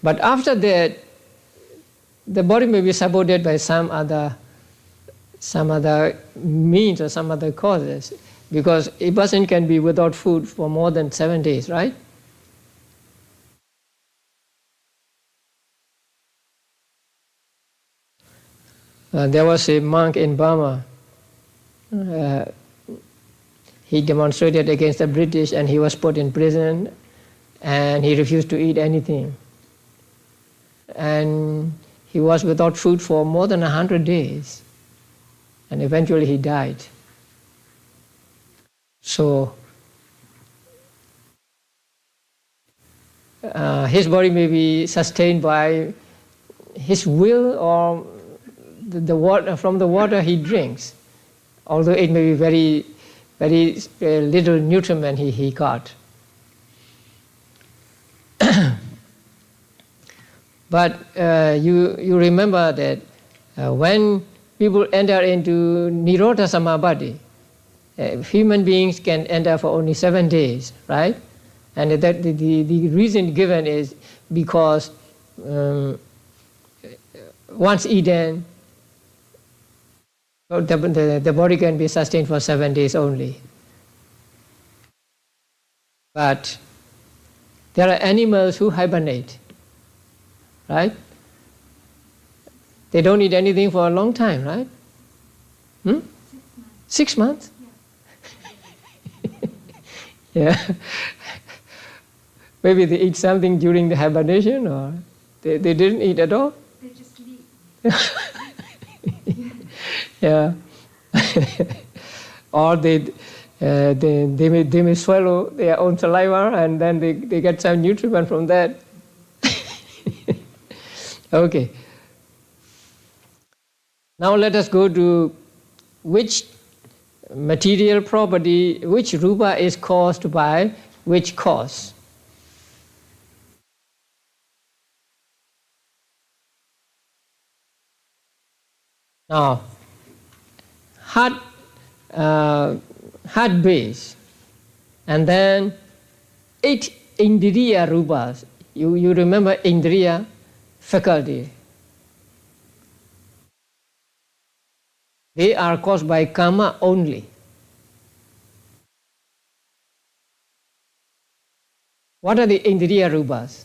Speaker 1: But after that, the body may be supported by some other means or some other causes, because a person can be without food for more than 7 days, right? There was a monk in Burma. He demonstrated against the British and he was put in prison, and he refused to eat anything. And he was without food for more than 100 days. And eventually he died. So his body may be sustained by his will or the water, from the water he drinks, although it may be very, very little nutriment he got. But you remember that when people enter into Nirodha Samabhati. Human beings can enter for only 7 days, right? And that the reason given is because once eaten, the body can be sustained for 7 days only. But there are animals who hibernate, right? They don't eat anything for a long time, right? 6 months? Yeah. Maybe they eat something during the hibernation, or they didn't eat at all.
Speaker 3: They just leave.
Speaker 1: Yeah. Or they may swallow their own saliva, and then they get some nutriment from that. Okay. Now let us go to which material property, which rupa is caused by which cause. Now, heart base, and then 8 indriya rupas. You remember indriya, faculty. They are caused by karma only. What are the indriya rupas?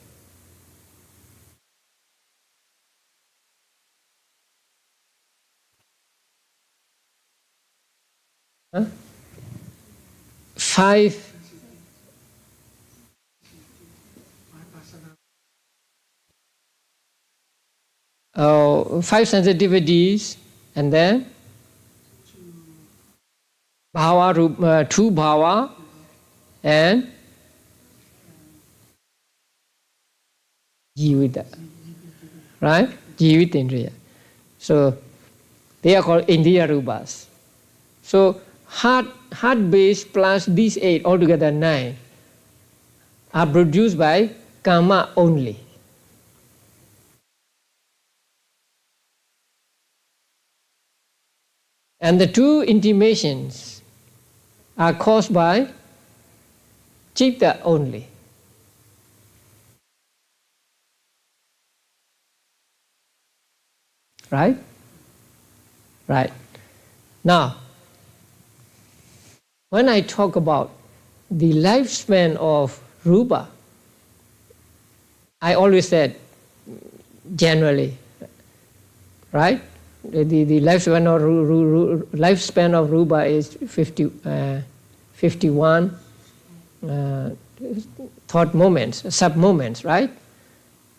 Speaker 1: Huh? 5 sensitivities, and then bhava, 2 bhava, and jivita, right? Jivitindriya. So they are called indriya rupas. So heart base plus these 8, altogether 9, are produced by karma only. And the 2 intimations are caused by citta only. Right? Right. Now, when I talk about the lifespan of rupa, I always said generally, right? The lifespan of rupa is 51 thought moments, sub-moments, right?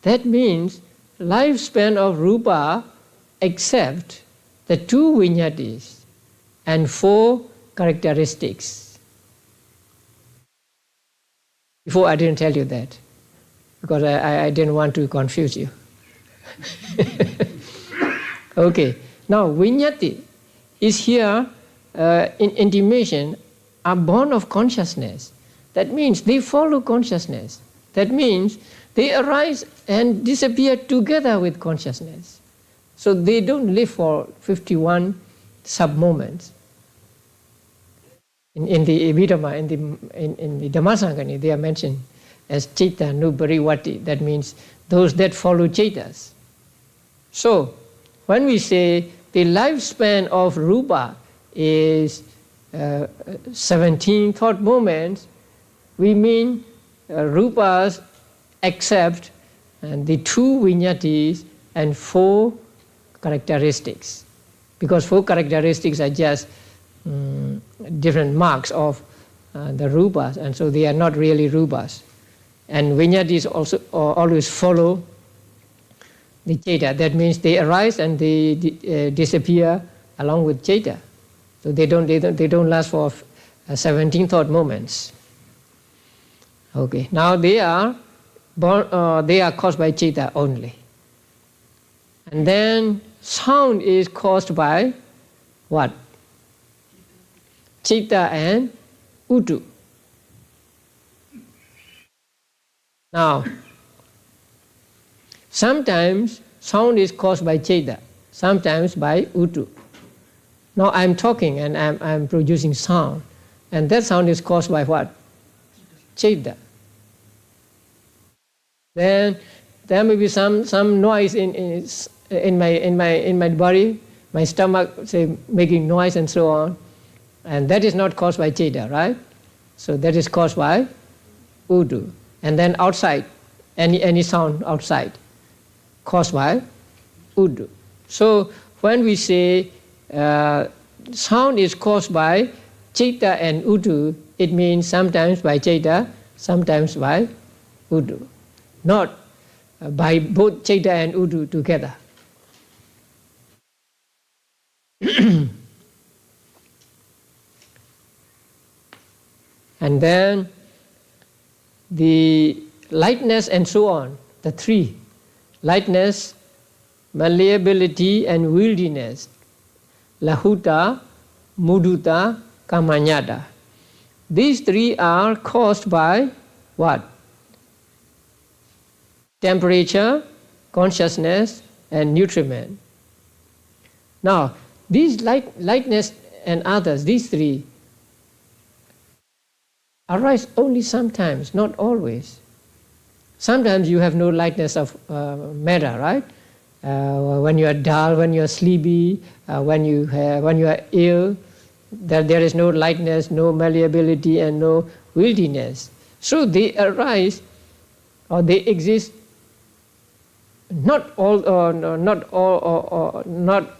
Speaker 1: That means lifespan of rupa except the 2 vinyatis and 4 characteristics. Before I didn't tell you that, because I didn't want to confuse you. Okay, now vinyati is here in intimation, are born of consciousness. That means they follow consciousness. That means they arise and disappear together with consciousness. So they don't live for 51 sub-moments. In the Abhidhamma, in the Dhammasaṅgaha, they are mentioned as citta nupariwati. That means those that follow cittas. So, when we say the lifespan of rupa is 17 thought moments, we mean rupas except the 2 vinyatis and 4 characteristics. Because 4 characteristics are just different marks of the rupas, and so they are not really rupas. And vinyatis also always follow the citta. That means they arise and they disappear along with citta. So they don't last for 17 thought moments. Okay. Now they are caused by citta only. And then sound is caused by what? Citta and uttu. Now, sometimes sound is caused by citta, sometimes by uttu. Now I'm talking and I'm producing sound. And that sound is caused by what? Citta. Then there may be some noise in my body, my stomach, say, making noise and so on. And that is not caused by citta, right? So that is caused by udu. And then outside, any sound outside, caused by udu. So when we say sound is caused by citta and udu, it means sometimes by citta, sometimes by udu. Not by both citta and udu together. And then the lightness and so on, the three, lightness, malleability and wieldiness, lahuta, mudita, kamanyata. These three are caused by what? Temperature, consciousness, and nutriment. Now, these lightness and others, these three, arise only sometimes, not always. Sometimes you have no lightness of matter, right? When you are dull, when you are sleepy, when you are ill, there is no lightness, no malleability, and no wieldiness. So they arise, or they exist. Not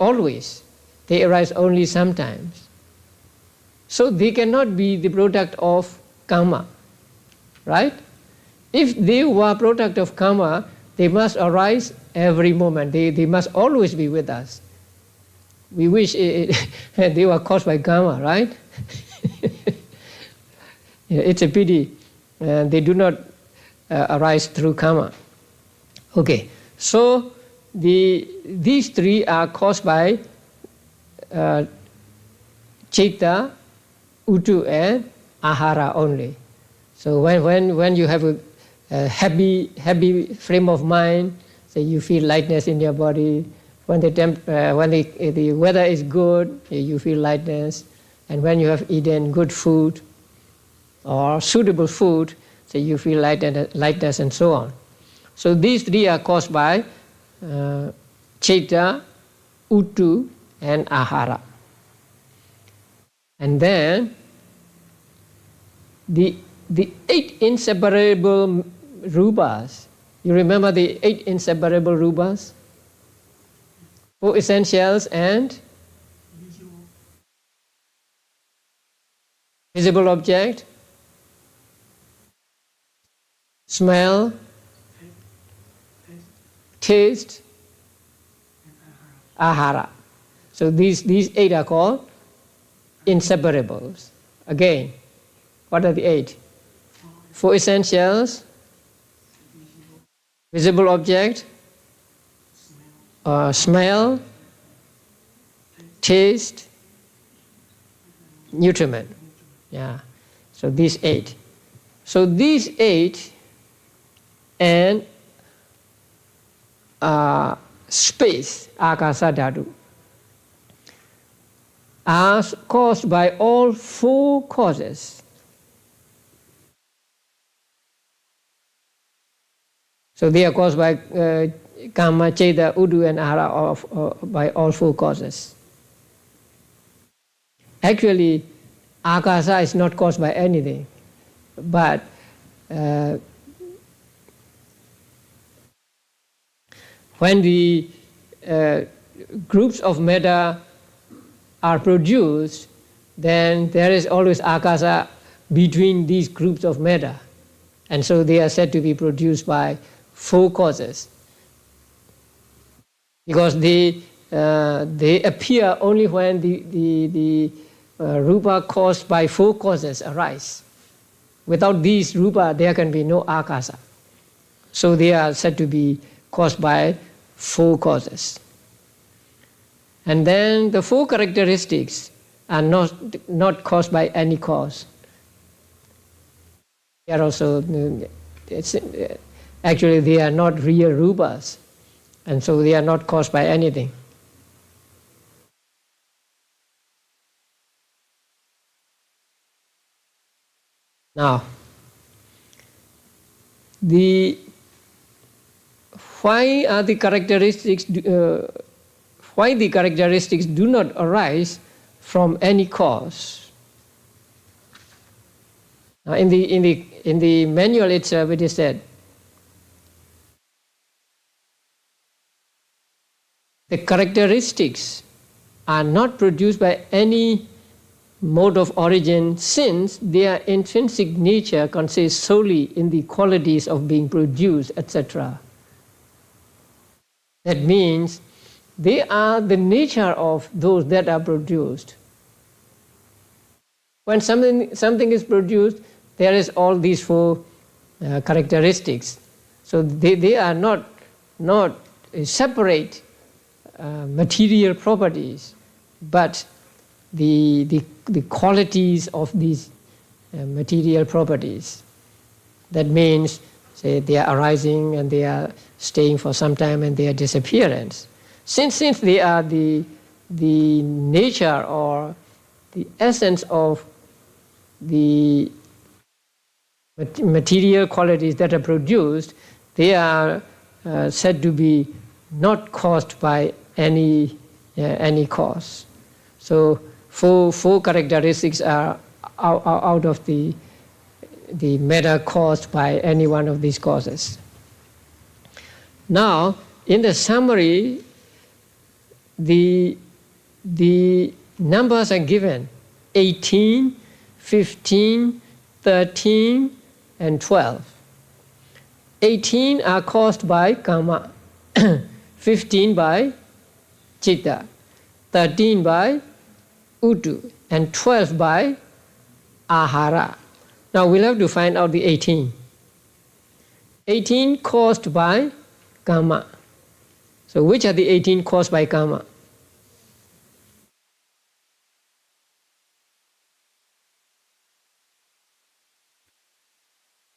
Speaker 1: always. They arise only sometimes. So they cannot be the product of karma, right? If they were product of karma, they must arise every moment. They must always be with us. We wish they were caused by karma, right? It's a pity they do not arise through karma. Okay, so these three are caused by citta, utu, and ahara only. So when you have a happy frame of mind, so you feel lightness in your body. When the weather is good, you feel lightness. And when you have eaten good food or suitable food, so you feel lightness and so on. So these three are caused by citta, utu, and ahara. And then the 8 inseparable rupas. You remember the 8 inseparable rupas? 4 essentials and visible object, smell, taste, ahara. So these 8 are called inseparables. Again, what are the 8? 4 essentials, visible object, smell, taste, nutriment. Yeah. So these 8. So these 8 and space, akasa dhatu, are caused by all 4 causes. So they are caused by kama, citta, udu, and ahara by all 4 causes. Actually, akasa is not caused by anything, but when the groups of matter are produced, then there is always akasa between these groups of matter. And so they are said to be produced by 4 causes. Because they appear only when the rupa caused by 4 causes arise. Without these rupa, there can be no akasa. So they are said to be caused by 4 causes. And then the 4 characteristics are not caused by any cause. They are also, actually they are not real rupas, and so they are not caused by anything. Now, why the characteristics do not arise from any cause? Now, in the manual itself, it is said the characteristics are not produced by any mode of origin, since their intrinsic nature consists solely in the qualities of being produced, etc. That means they are the nature of those that are produced. When something is produced, there is all these four characteristics. So they are not separate material properties, but the qualities of these material properties. That means, say, they are arising and they are staying for some time and their disappearance. Since they are the nature or the essence of the material qualities that are produced, they are said to be not caused by any cause. So four characteristics are out of the matter caused by any one of these causes. Now, in the summary, the numbers are given: 18, 15, 13, and 12. 18 are caused by karma, 15 by citta, 13 by utu, and 12 by ahara. Now we'll have to find out the 18. 18 caused by karma. So which are the 18 caused by karma?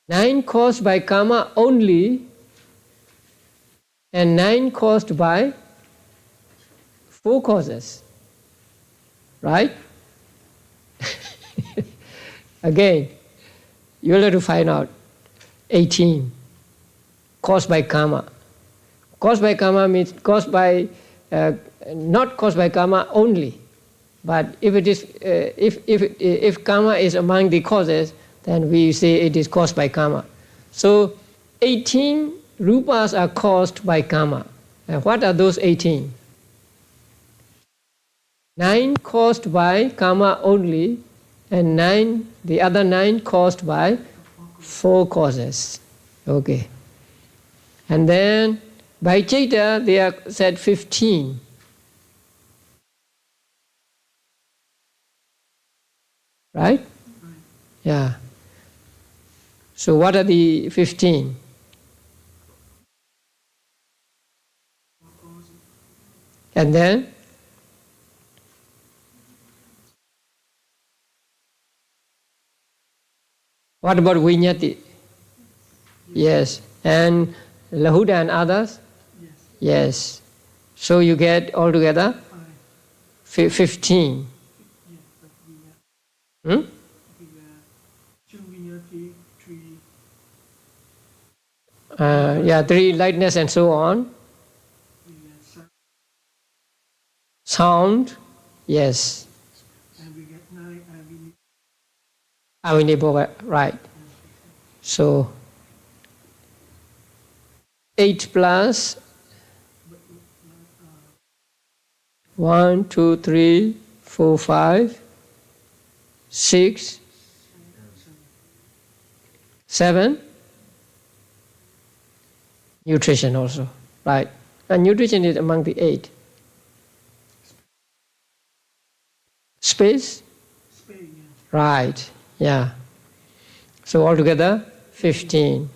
Speaker 1: Nine caused by karma only, and 9 caused by 4 causes. Right? Again, you'll have to find out 18 caused by karma. Caused by karma means caused by not caused by karma only, but if it is if karma is among the causes, then we say it is caused by karma. So 18 rupas are caused by karma. And what are those 18? 9 caused by karma only, and the other 9 caused by 4 causes. Okay. And then by citta they are said 15. Right? Yeah. So what are the 15? And then what about viññati? Yes. And lahuta and others? Yes. So you get altogether 15. Hmm? Yeah, 3 lightness and so on. Sound, yes.
Speaker 2: And we get 9
Speaker 1: Avinibhava, right. So 8 plus 1, 2, 3, 4, 5, 6, 7. Nutrition also, right. And nutrition is among the 8. Space? Right, yeah. So altogether 15.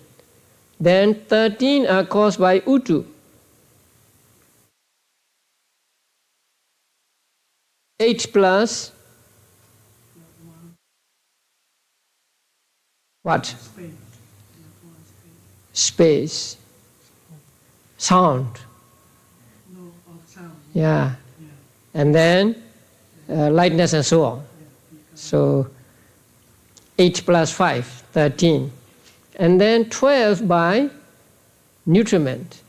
Speaker 1: Then 13 are caused by utu. 8 plus what? Space. Sound. Yeah. And then lightness and so on. So 8 plus 5, 13. And then 12 by nutriment.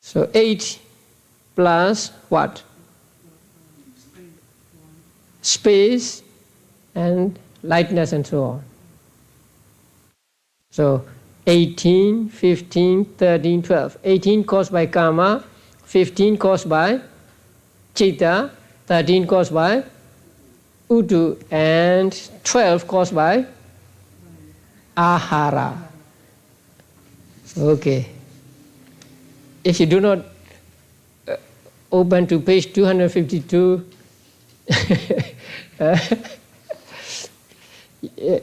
Speaker 1: So 8 plus what? Space and lightness and so on. So 18, 15, 13, 12. 18 caused by karma, 15 caused by chitta, 13 caused by utu, and 12 caused by ahara. Okay. If you do not open to page 252,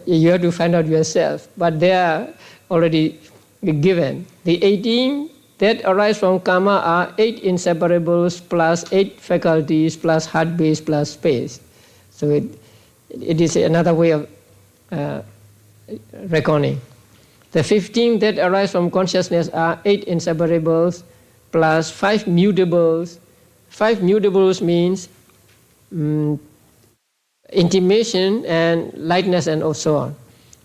Speaker 1: you have to find out yourself. But they are already given. The 18 that arise from karma are 8 inseparables plus 8 faculties plus heart base plus space. So it is another way of reckoning. The 15 that arise from consciousness are 8 inseparables plus 5 mutables. 5 mutables means intimation and lightness and so on.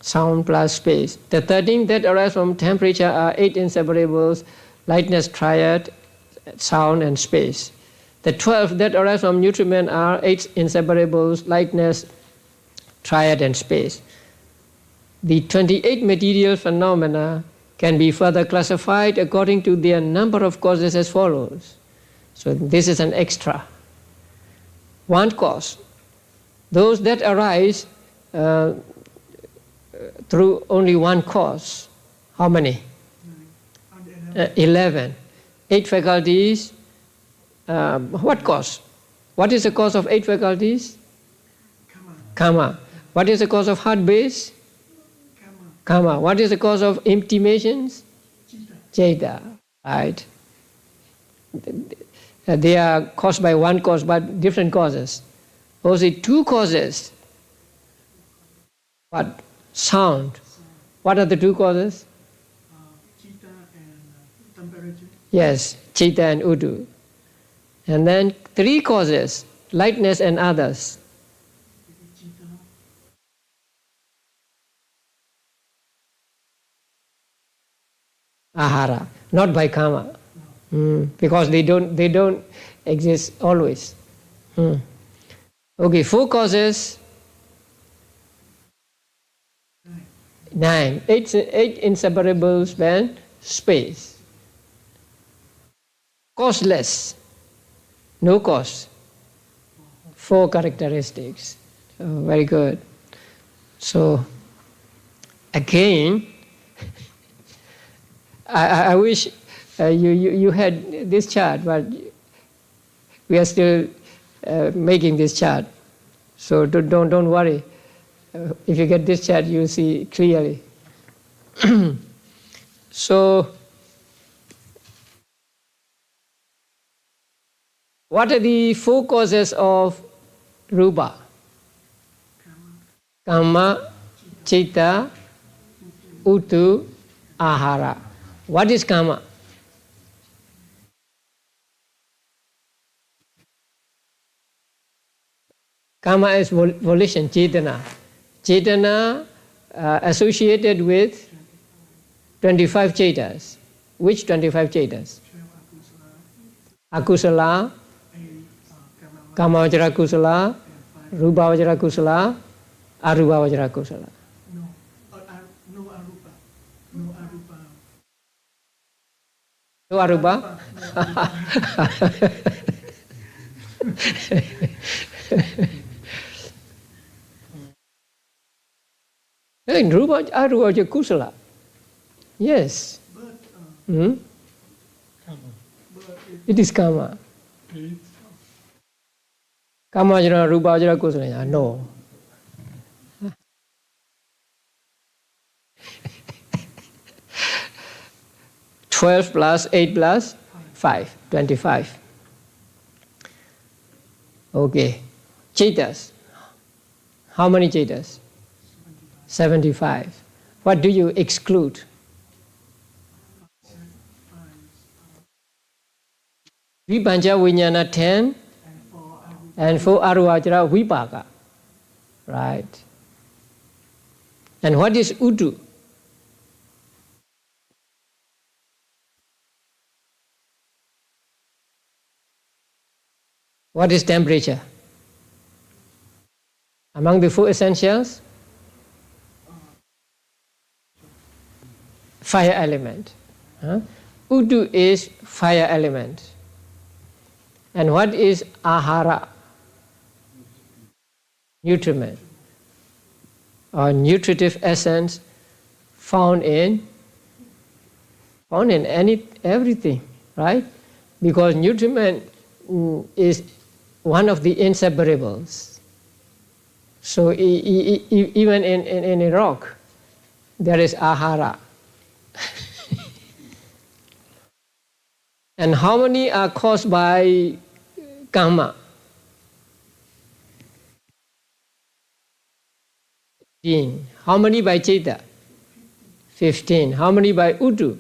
Speaker 1: Sound plus space. The 13 that arise from temperature are 8 inseparables, lightness triad, sound and space. The 12 that arise from nutriment are 8 inseparables, lightness, triad and space. The 28 material phenomena can be further classified according to their number of causes as follows. So this is an extra. One cause. Those that arise through only one cause. How many? 11. 8 faculties. What cause? What is the cause of 8 faculties? Karma. What is the cause of heart base? Karma. What is the cause of intimations? Chitta. Right. They are caused by one cause, but different causes. Only 2 causes. What? Sound. What are the 2 causes?
Speaker 2: Chitta and temperature.
Speaker 1: Yes, chitta and utu. And then 3 causes, lightness and others.
Speaker 2: Chitta.
Speaker 1: Ahara, not by karma. Because they don't exist always. Okay, 4 causes. 9. 8 inseparables and space. Causeless. No cause. 4 characteristics. So, very good. So, again, I wish you had this chart, but we are still making this chart. So don't worry. If you get this chart, you'll see clearly. So, what are the 4 causes of rupa? Kamma, chitta, utu, ahara. What is karma? Karma is volition, cetana. Cetana associated with 25 cetas. Which 25 cetas? Akusala, Kamavajra kusala, Rupavajra kusala, Arupavajra kusala.
Speaker 2: No arupa. No arupa.
Speaker 1: No arupa? Rupa arupa kusala. Yes.
Speaker 2: But
Speaker 1: it is karma. Kamavajra, Rupavajra kusala. No. $12 plus 8 plus 5, 25. Okay. Cetas. How many cetas? 75. What do you exclude? Vipanja Vijnana 10 and 4 Aruvajra Vipaka. Right. And what is Udu? What is temperature? Among the four essentials? Fire element. Udu is fire element. And what is ahara? Nutriment or nutritive essence found in everything, right? Because nutriment is one of the inseparables. So even in a rock, there is ahara. And how many are caused by karma? 15. How many by Chitta? 15. How many by Udu?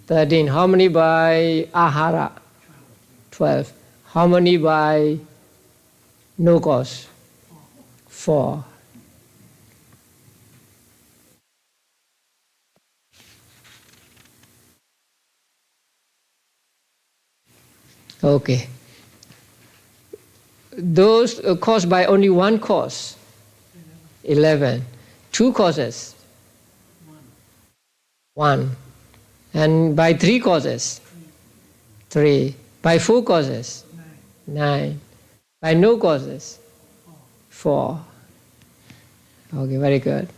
Speaker 1: 13. How many by Ahara? 12. How many by no cause? 4. Okay. Those caused by only one cause? 11. 2 causes? 1. And by 3 causes? 3. By 4 causes? 9. By no causes? 4. Okay, very good.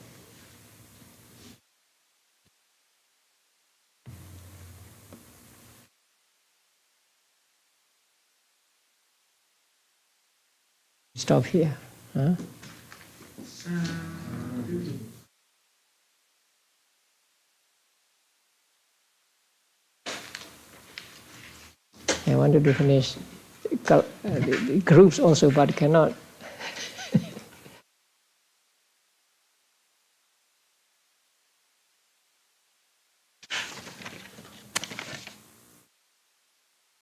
Speaker 1: Stop here. Huh? I wanted to finish the groups also, but cannot.